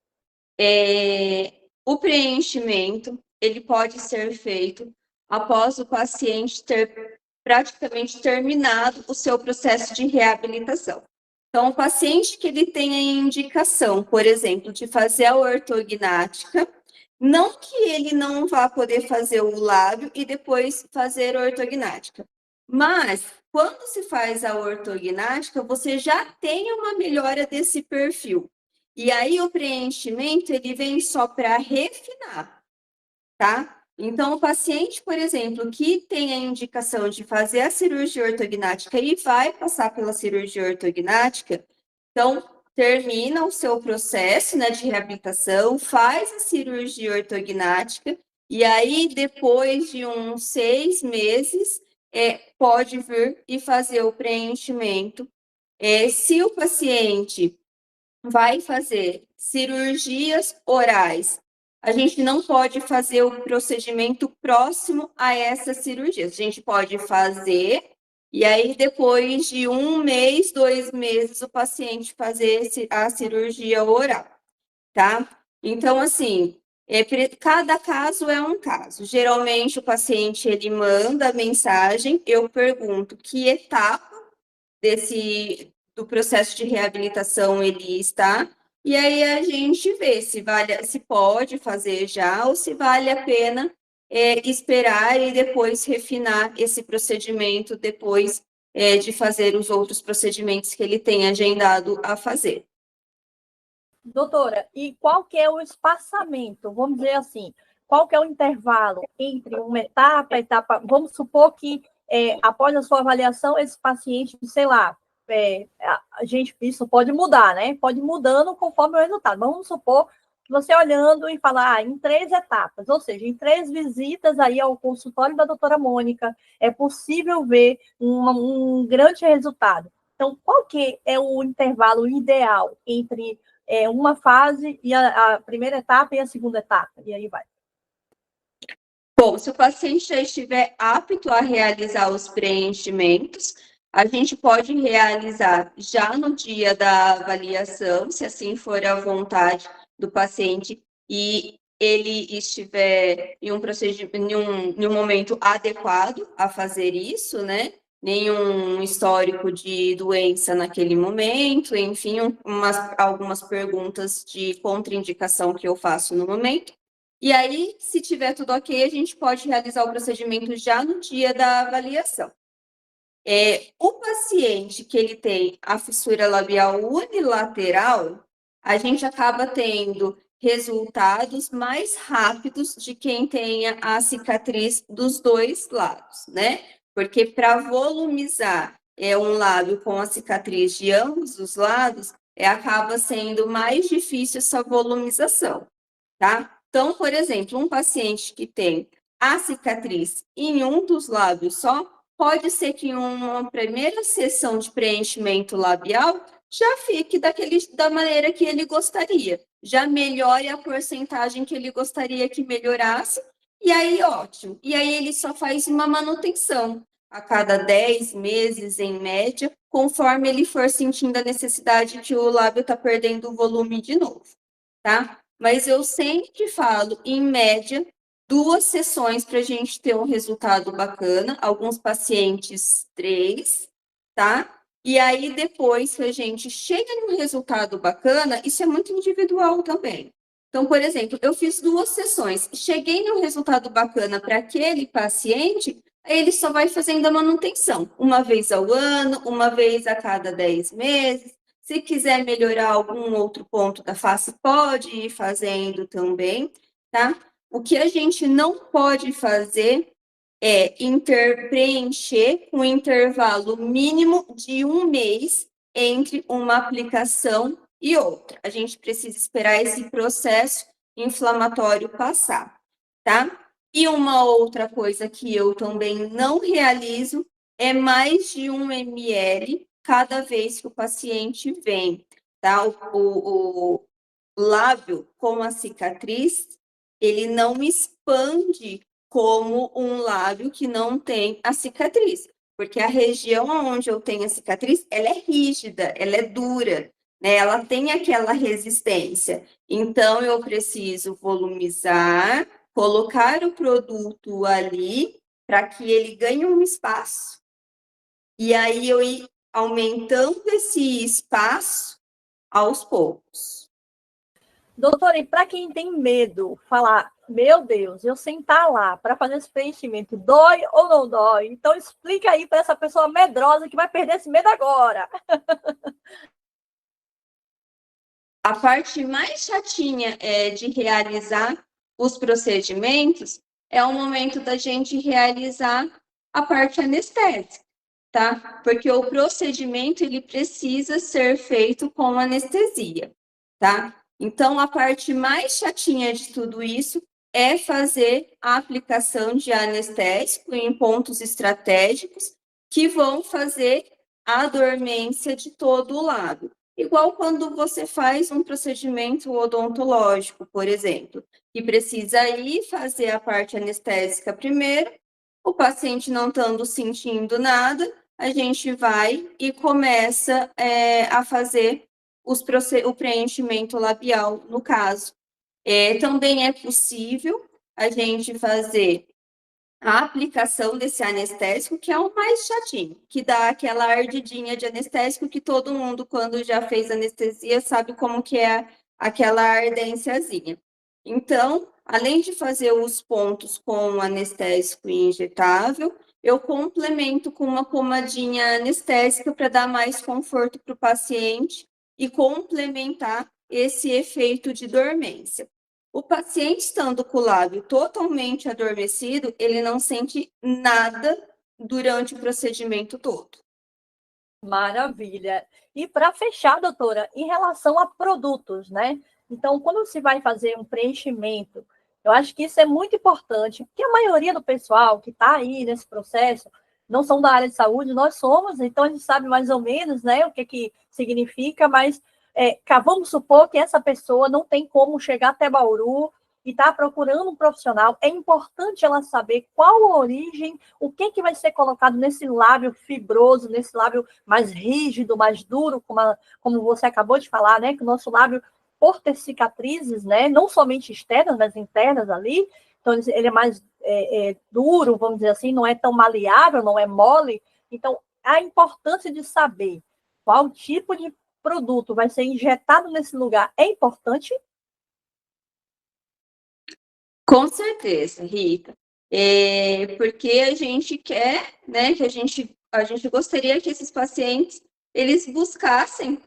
O preenchimento, ele pode ser feito após o paciente ter praticamente terminado o seu processo de reabilitação. Então, o paciente que ele tem a indicação, por exemplo, de fazer a ortognática, não que ele não vá poder fazer o lábio e depois fazer a ortognática, mas quando se faz a ortognática, você já tem uma melhora desse perfil. E aí o preenchimento, ele vem só para refinar, tá? Então, o paciente, por exemplo, que tem a indicação de fazer a cirurgia ortognática e vai passar pela cirurgia ortognática, então, termina o seu processo, né, de reabilitação, faz a cirurgia ortognática, e aí, depois de uns 6 meses, pode vir e fazer o preenchimento. Se o paciente vai fazer cirurgias orais, a gente não pode fazer o procedimento próximo a essas cirurgias. A gente pode fazer, e aí depois de 1 mês, 2 meses, o paciente fazer a cirurgia oral, tá? Então, assim, cada caso é um caso. Geralmente, o paciente, ele manda a mensagem, eu pergunto que etapa do processo de reabilitação ele está, e aí a gente vê se pode fazer já ou se vale a pena esperar e depois refinar esse procedimento depois de fazer os outros procedimentos que ele tem agendado a fazer. Doutora, e qual que é o espaçamento? Vamos dizer assim, qual que é o intervalo entre uma etapa, vamos supor que após a sua avaliação, esse paciente, sei lá, isso pode mudar, né? Pode ir mudando conforme o resultado. Vamos supor que você olhando e falar em 3 etapas, ou seja, em 3 visitas aí ao consultório da doutora Mônica, é possível ver um grande resultado. Então, qual que é o intervalo ideal entre uma fase e a primeira etapa e a segunda etapa? E aí vai. Bom, se o paciente já estiver apto a realizar os preenchimentos, a gente pode realizar já no dia da avaliação, se assim for a vontade do paciente e ele estiver em um procedimento, em um momento adequado a fazer isso, né? Nenhum histórico de doença naquele momento, enfim, algumas perguntas de contraindicação que eu faço no momento. E aí, se tiver tudo ok, a gente pode realizar o procedimento já no dia da avaliação. O paciente que ele tem a fissura labial unilateral, a gente acaba tendo resultados mais rápidos de quem tenha a cicatriz dos 2 lados, né? Porque para volumizar um lábio com a cicatriz de ambos os lados, acaba sendo mais difícil essa volumização, tá? Então, por exemplo, um paciente que tem a cicatriz em um dos lábios só, pode ser que em uma primeira sessão de preenchimento labial já fique da maneira que ele gostaria, já melhore a porcentagem que ele gostaria que melhorasse, e aí ótimo. E aí ele só faz uma manutenção a cada 10 meses, em média, conforme ele for sentindo a necessidade que o lábio está perdendo o volume de novo, tá? Mas eu sempre falo, em média, 2 sessões para a gente ter um resultado bacana, alguns pacientes 3, tá? E aí, depois que a gente chega num resultado bacana, isso é muito individual também. Então, por exemplo, eu fiz 2 sessões, cheguei num resultado bacana para aquele paciente, aí ele só vai fazendo a manutenção, uma vez ao ano, uma vez a cada 10 meses. Se quiser melhorar algum outro ponto da face, pode ir fazendo também, tá? O que a gente não pode fazer é preencher um intervalo mínimo de 1 mês entre uma aplicação e outra. A gente precisa esperar esse processo inflamatório passar, tá? E uma outra coisa que eu também não realizo é mais de 1 ml cada vez que o paciente vem, tá? O lábio com a cicatriz, ele não expande como um lábio que não tem a cicatriz, porque a região onde eu tenho a cicatriz, ela é rígida, ela é dura, né? Ela tem aquela resistência. Então, eu preciso volumizar, colocar o produto ali para que ele ganhe um espaço. E aí eu ir aumentando esse espaço aos poucos. Doutora, e para quem tem medo, falar, meu Deus, eu sentar lá para fazer esse preenchimento, dói ou não dói? Então explica aí para essa pessoa medrosa que vai perder esse medo agora. A parte mais chatinha de realizar os procedimentos é o momento da gente realizar a parte anestésica, tá? Porque o procedimento ele precisa ser feito com anestesia, tá? Então, a parte mais chatinha de tudo isso é fazer a aplicação de anestésico em pontos estratégicos que vão fazer a dormência de todo o lábio. Igual quando você faz um procedimento odontológico, por exemplo, que precisa ir fazer a parte anestésica primeiro, o paciente não estando sentindo nada, a gente vai e começa a fazer o preenchimento labial, no caso. Também é possível a gente fazer a aplicação desse anestésico, que é o mais chatinho, que dá aquela ardidinha de anestésico que todo mundo, quando já fez anestesia, sabe como que é aquela ardênciazinha. Então, além de fazer os pontos com anestésico injetável, eu complemento com uma pomadinha anestésica para dar mais conforto para o paciente e complementar esse efeito de dormência. O paciente estando com o lábio totalmente adormecido, ele não sente nada durante o procedimento todo. Maravilha. E para fechar, doutora, em relação a produtos, né? Então, quando se vai fazer um preenchimento, eu acho que isso é muito importante, porque a maioria do pessoal que está aí nesse processo não são da área de saúde, nós somos, então a gente sabe mais ou menos, né, o que significa, mas vamos supor que essa pessoa não tem como chegar até Bauru e está procurando um profissional, é importante ela saber qual a origem, o que vai ser colocado nesse lábio fibroso, nesse lábio mais rígido, mais duro, como você acabou de falar, né? Que o nosso lábio, por ter cicatrizes, né? Não somente externas, mas internas ali, então ele é mais duro, vamos dizer assim, não é tão maleável, não é mole. Então, a importância de saber qual tipo de produto vai ser injetado nesse lugar é importante. Com certeza, Rita. Porque a gente quer, né, que a gente gostaria que esses pacientes eles buscassem,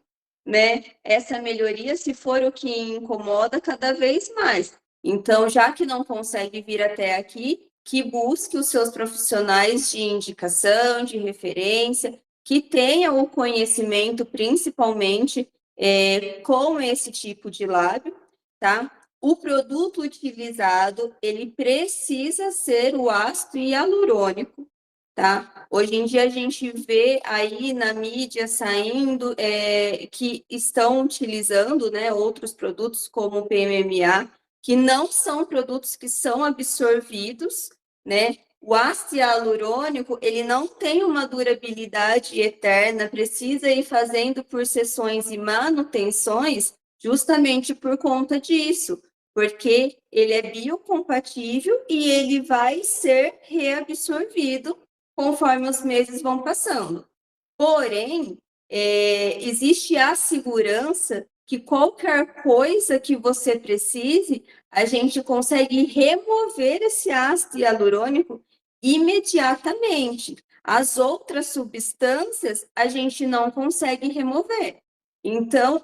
né, essa melhoria, se for o que incomoda cada vez mais. Então, já que não consegue vir até aqui, que busque os seus profissionais de indicação, de referência, que tenham o conhecimento, principalmente com esse tipo de lábio, tá? O produto utilizado, ele precisa ser o ácido hialurônico, tá? Hoje em dia a gente vê aí na mídia saindo que estão utilizando, né, outros produtos como o PMMA, que não são produtos que são absorvidos, né? O ácido hialurônico, ele não tem uma durabilidade eterna, precisa ir fazendo por sessões e manutenções justamente por conta disso, porque ele é biocompatível e ele vai ser reabsorvido conforme os meses vão passando. Porém, existe a segurança que qualquer coisa que você precise, a gente consegue remover esse ácido hialurônico imediatamente. As outras substâncias a gente não consegue remover. Então,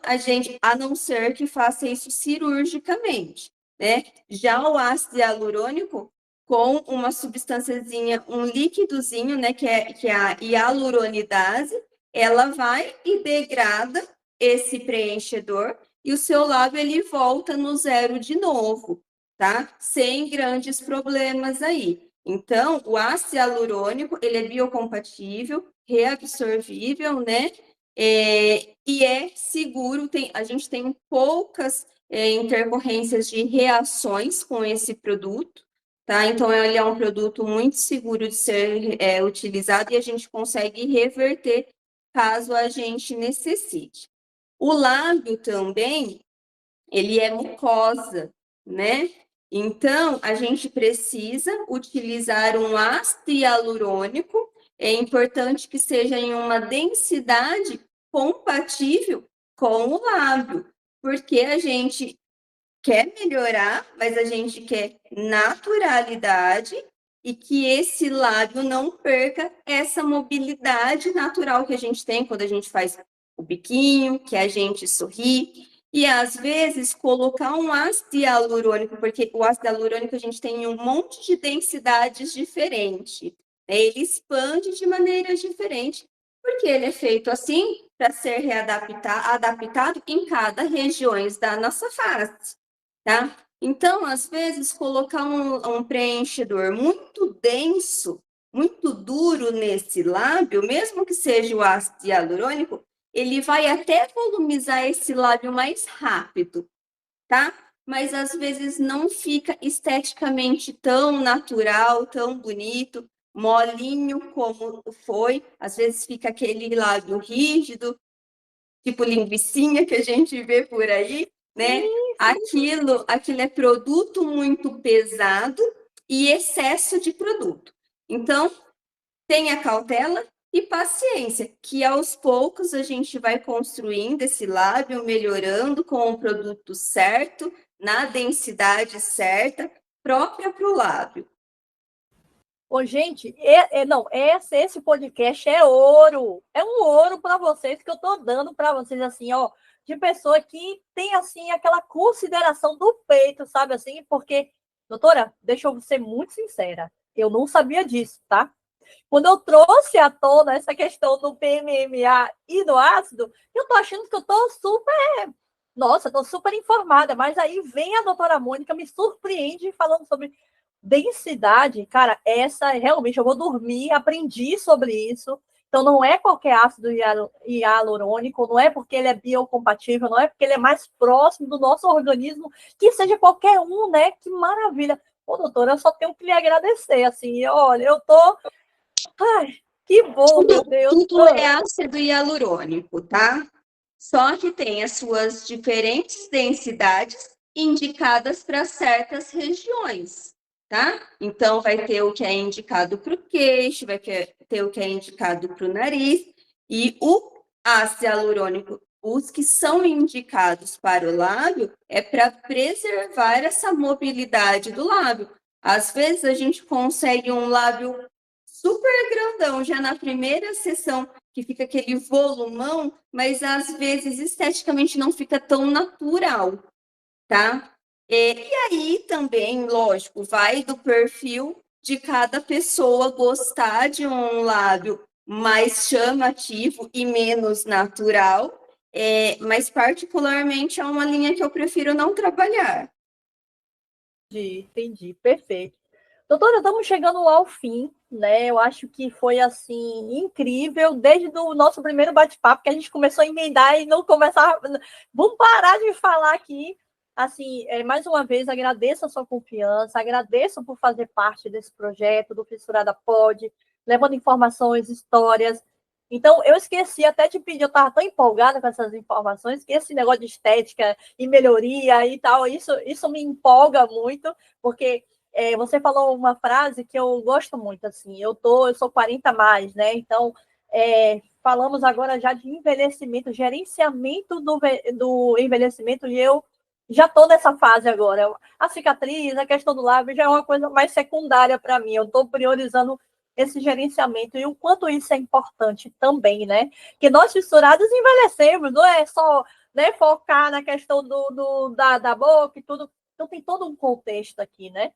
a não ser que faça isso cirurgicamente, né? Já o ácido hialurônico, com uma substânciazinha, um líquidozinho, né, que é a hialuronidase, ela vai e degrada esse preenchedor e o seu lábio ele volta no zero de novo, tá? Sem grandes problemas aí. Então, o ácido hialurônico, ele é biocompatível, reabsorvível, né? E é seguro, a gente tem poucas intercorrências de reações com esse produto, tá? Então, ele é um produto muito seguro de ser utilizado e a gente consegue reverter caso a gente necessite. O lábio também, ele é mucosa, né? Então, a gente precisa utilizar um ácido hialurônico, é importante que seja em uma densidade compatível com o lábio, porque a gente quer melhorar, mas a gente quer naturalidade e que esse lábio não perca essa mobilidade natural que a gente tem quando a gente faz o biquinho, que a gente sorri. E às vezes colocar um ácido hialurônico, porque o ácido hialurônico a gente tem um monte de densidades diferentes, né? Ele expande de maneiras diferentes, porque ele é feito assim para ser adaptado em cada região da nossa face, tá? Então, às vezes, colocar um preenchedor muito denso, muito duro nesse lábio, mesmo que seja o ácido hialurônico, ele vai até volumizar esse lábio mais rápido, tá? Mas às vezes não fica esteticamente tão natural, tão bonito, molinho como foi. Às vezes fica aquele lábio rígido, tipo linguicinha que a gente vê por aí, né? Aquilo é produto muito pesado e excesso de produto. Então, tenha cautela e paciência, que aos poucos a gente vai construindo esse lábio, melhorando com o produto certo, na densidade certa, própria para o lábio. Ô, gente, não, esse podcast é ouro. É um ouro para vocês que eu estou dando para vocês, assim, ó, de pessoa que tem, assim, aquela consideração do peito, sabe, assim, porque, doutora, deixa eu ser muito sincera, eu não sabia disso, tá? Quando eu trouxe à tona essa questão do PMMA e do ácido, eu tô achando que eu tô super, nossa, tô super informada, mas aí vem a doutora Mônica, me surpreende falando sobre densidade, cara, essa realmente eu vou dormir, aprendi sobre isso. Então, não é qualquer ácido hialurônico, não é porque ele é biocompatível, não é porque ele é mais próximo do nosso organismo, que seja qualquer um, né? Que maravilha. Ô, doutora, eu só tenho que lhe agradecer, assim, olha, eu tô... Ai, que bom, meu Deus. Tudo é ácido hialurônico, tá? Só que tem as suas diferentes densidades indicadas para certas regiões, tá? Então, vai ter o que é indicado para o queixo, vai ter o que é indicado para o nariz, e o ácido hialurônico, os que são indicados para o lábio, é para preservar essa mobilidade do lábio. Às vezes, a gente consegue um lábio super grandão já na primeira sessão, que fica aquele volumão, mas às vezes esteticamente não fica tão natural, tá? E aí também, lógico, vai do perfil de cada pessoa gostar de um lábio mais chamativo e menos natural, mas particularmente é uma linha que eu prefiro não trabalhar. Entendi, perfeito. Doutora, estamos chegando ao fim, né? Eu acho que foi assim incrível desde o nosso primeiro bate-papo que a gente começou a emendar e não começar. Vamos parar de falar aqui. Assim, mais uma vez agradeço a sua confiança, agradeço por fazer parte desse projeto do Fissurada Pod, levando informações, histórias. Então, eu esqueci até de pedir, eu estava tão empolgada com essas informações, que esse negócio de estética e melhoria e tal, isso me empolga muito, porque você falou uma frase que eu gosto muito, assim, eu sou 40 mais, né? Então, falamos agora já de envelhecimento, gerenciamento do envelhecimento, e eu já estou nessa fase agora. A cicatriz, a questão do lábio já é uma coisa mais secundária para mim, eu estou priorizando esse gerenciamento e o quanto isso é importante também, né? Que nós fissurados envelhecemos, não é só, né, focar na questão da boca e tudo. Então tem todo um contexto aqui, né?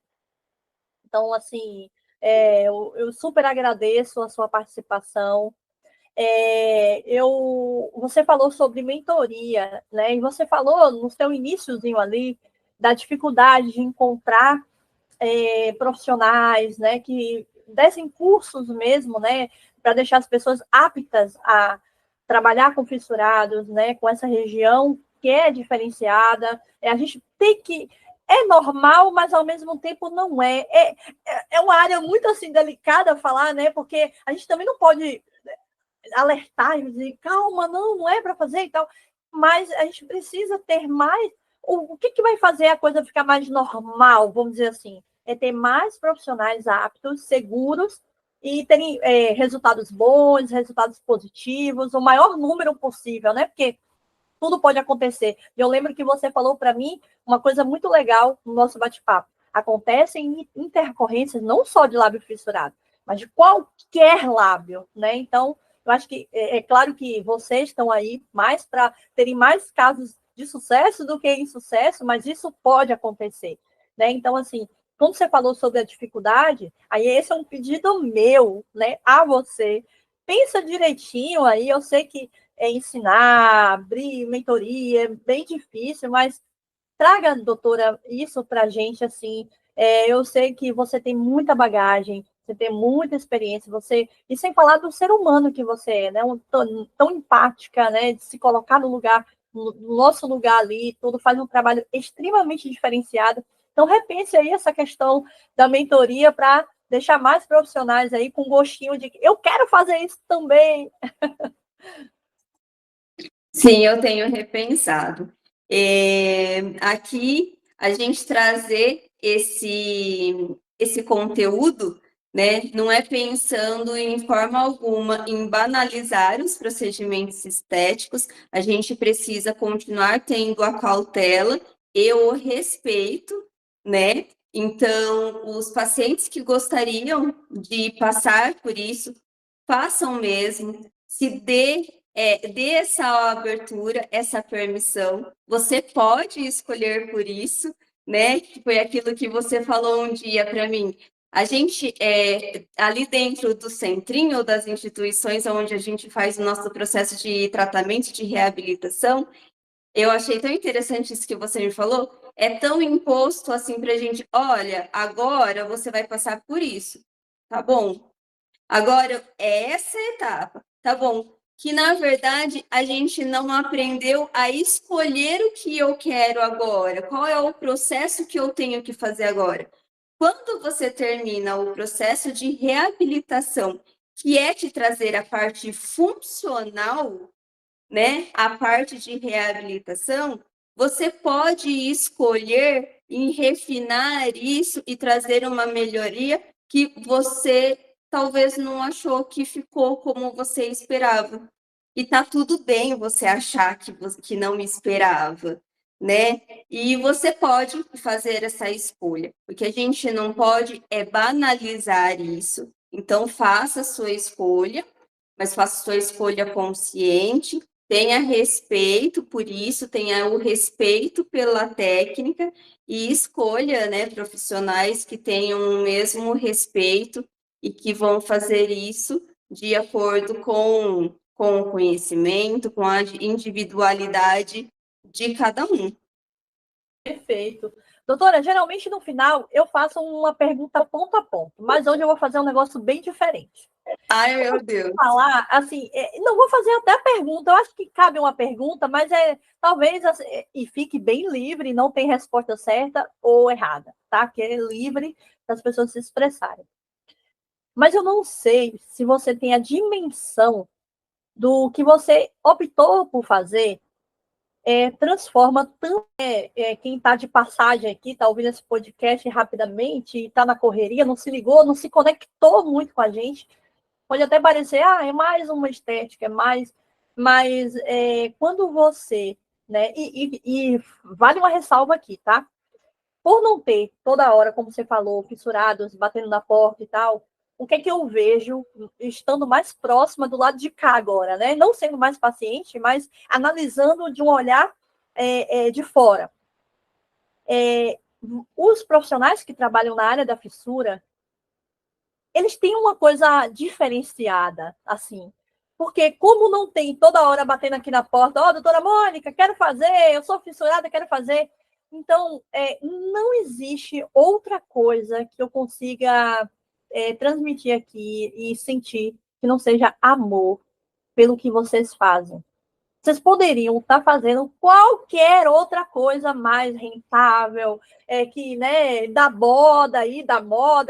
Então, assim, eu super agradeço a sua participação. Você falou sobre mentoria, né? E você falou no seu iníciozinho ali da dificuldade de encontrar profissionais, né, que dessem cursos mesmo, né, para deixar as pessoas aptas a trabalhar com fissurados, né, com essa região que é diferenciada. A gente tem que normal, mas ao mesmo tempo não é. É uma área muito assim delicada a falar, né? Porque a gente também não pode alertar e dizer, calma, não é para fazer e tal. Mas a gente precisa ter mais. O que vai fazer a coisa ficar mais normal, vamos dizer assim? É ter mais profissionais aptos, seguros e terem resultados bons, resultados positivos, o maior número possível, né? Porque tudo pode acontecer. Eu lembro que você falou para mim uma coisa muito legal no nosso bate-papo. Acontecem intercorrências não só de lábio fissurado, mas de qualquer lábio, né? Então, eu acho que é claro que vocês estão aí mais para terem mais casos de sucesso do que insucesso, mas isso pode acontecer, né? Então, assim, quando você falou sobre a dificuldade, aí esse é um pedido meu, né, a você. Pensa direitinho aí, eu sei que ensinar, abrir mentoria, é bem difícil, mas traga, doutora, isso para a gente, assim, eu sei que você tem muita bagagem, você tem muita experiência, e sem falar do ser humano que você é, né, tão empática, né, de se colocar no nosso lugar ali, tudo faz um trabalho extremamente diferenciado. Então, repense aí essa questão da mentoria para deixar mais profissionais aí com gostinho de que eu quero fazer isso também. Sim, eu tenho repensado. Aqui, a gente trazer esse conteúdo, né, não é pensando em forma alguma em banalizar os procedimentos estéticos, a gente precisa continuar tendo a cautela e o respeito, né? Então, os pacientes que gostariam de passar por isso, façam mesmo, dê essa abertura, essa permissão. Você pode escolher por isso, né? Que foi aquilo que você falou um dia para mim. A gente, ali dentro do centrinho das instituições onde a gente faz o nosso processo de tratamento, de reabilitação, eu achei tão interessante isso que você me falou. É tão imposto assim para a gente: olha, agora você vai passar por isso, tá bom? Agora, essa etapa, tá bom? Que na verdade a gente não aprendeu a escolher o que eu quero agora, qual é o processo que eu tenho que fazer agora. Quando você termina o processo de reabilitação, que é te trazer a parte funcional, né? A parte de reabilitação, você pode escolher e refinar isso e trazer uma melhoria que você talvez não achou que ficou como você esperava. E tá tudo bem você achar que não esperava, né? E você pode fazer essa escolha, porque a gente não pode banalizar isso. Então, faça a sua escolha, mas faça a sua escolha consciente, tenha respeito por isso, tenha o respeito pela técnica e escolha, né, profissionais que tenham o mesmo respeito e que vão fazer isso de acordo com com o conhecimento, com a individualidade de cada um. Perfeito. Doutora, geralmente no final eu faço uma pergunta ponto a ponto, mas hoje eu vou fazer um negócio bem diferente. Ai, meu Deus. Falar, assim, não vou fazer até a pergunta, eu acho que cabe uma pergunta, mas talvez, assim, e fique bem livre, não tem resposta certa ou errada, tá? Que é livre das pessoas se expressarem. Mas eu não sei se você tem a dimensão do que você optou por fazer, transforma tanto quem está de passagem aqui, está ouvindo esse podcast rapidamente, está na correria, não se ligou, não se conectou muito com a gente. Pode até parecer, é mais uma estética, mas quando você, né, e vale uma ressalva aqui, tá? Por não ter toda hora, como você falou, fissurados, batendo na porta e tal, o que é que eu vejo estando mais próxima do lado de cá agora, né? Não sendo mais paciente, mas analisando de um olhar de fora. Os profissionais que trabalham na área da fissura, eles têm uma coisa diferenciada, assim. Porque como não tem toda hora batendo aqui na porta, doutora Mônica, quero fazer, eu sou fissurada, quero fazer. Então, não existe outra coisa que eu consiga transmitir aqui e sentir que não seja amor pelo que vocês fazem. Vocês poderiam estar fazendo qualquer outra coisa mais rentável, que, né, dá moda,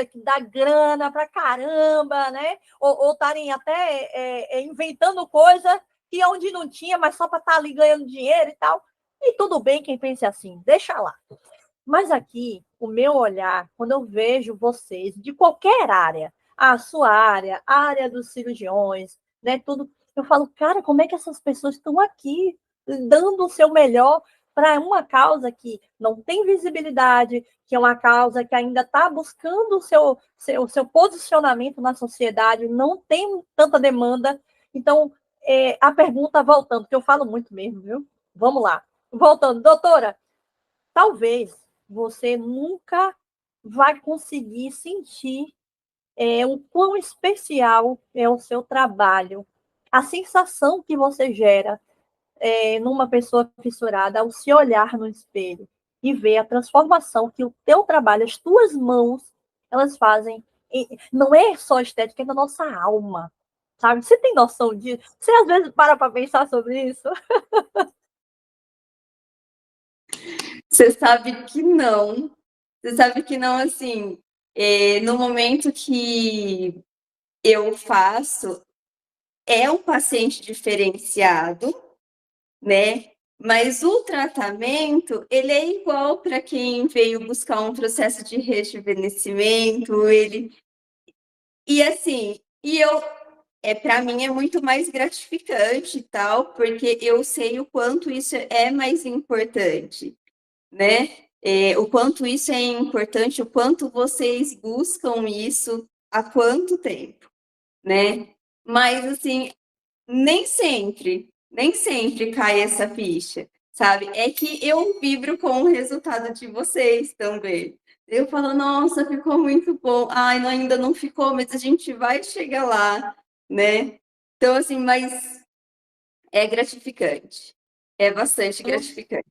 que dá grana pra caramba, né? Ou estarem até inventando coisa que onde não tinha, mas só para estar ali ganhando dinheiro e tal. E tudo bem quem pense assim, deixa lá. Mas aqui, o meu olhar, quando eu vejo vocês de qualquer área, a sua área, a área dos cirurgiões, né, tudo, eu falo, cara, como é que essas pessoas estão aqui dando o seu melhor para uma causa que não tem visibilidade, que é uma causa que ainda está buscando o seu posicionamento na sociedade, não tem tanta demanda. Então, a pergunta voltando, que eu falo muito mesmo, viu? Vamos lá. Voltando, doutora, talvez você nunca vai conseguir sentir o quão especial é o seu trabalho, a sensação que você gera numa pessoa fissurada ao se olhar no espelho e ver a transformação que o teu trabalho, as tuas mãos, elas fazem. Não é só estética, é da nossa alma, sabe? Você tem noção disso? Você às vezes para pensar sobre isso? Você sabe que não. Você sabe que não, assim, no momento que eu faço, é um paciente diferenciado, né? Mas o tratamento, ele é igual para quem veio buscar um processo de rejuvenescimento, E assim, para mim é muito mais gratificante e tal, porque eu sei o quanto isso é mais importante, né? O quanto isso é importante, o quanto vocês buscam isso há quanto tempo, né? Mas assim, nem sempre cai essa ficha, sabe? É que eu vibro com o resultado de vocês também. Eu falo, nossa, ficou muito bom. Ai, ainda não ficou, mas a gente vai chegar lá, né? Então, assim, mas é gratificante. É bastante gratificante.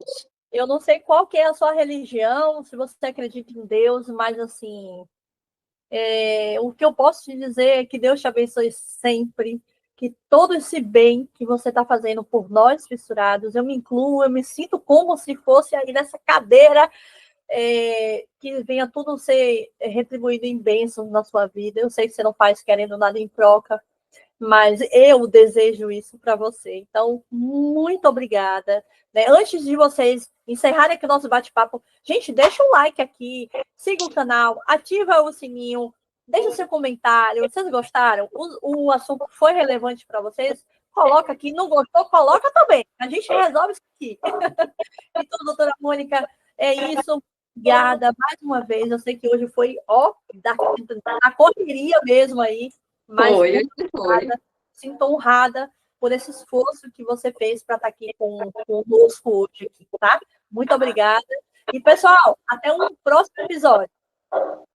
Eu não sei qual que é a sua religião, se você acredita em Deus, mas assim, o que eu posso te dizer é que Deus te abençoe sempre, que todo esse bem que você está fazendo por nós fissurados, eu me incluo, eu me sinto como se fosse aí nessa cadeira, que venha tudo ser retribuído em bênçãos na sua vida. Eu sei que você não faz querendo nada em troca, mas eu desejo isso para você. Então, muito obrigada. Né? Antes de vocês encerrarem aqui o nosso bate-papo, gente, deixa um like aqui, siga o canal, ativa o sininho, deixa o seu comentário. Vocês gostaram? O assunto foi relevante para vocês? Coloca aqui. Não gostou? Coloca também. A gente resolve isso aqui. Então, doutora Mônica, é isso. Obrigada mais uma vez. Eu sei que hoje foi da correria mesmo aí, mas Foi. sinto honrada por esse esforço que você fez para estar aqui conosco hoje, tá? Muito obrigada. E, pessoal, até um próximo episódio.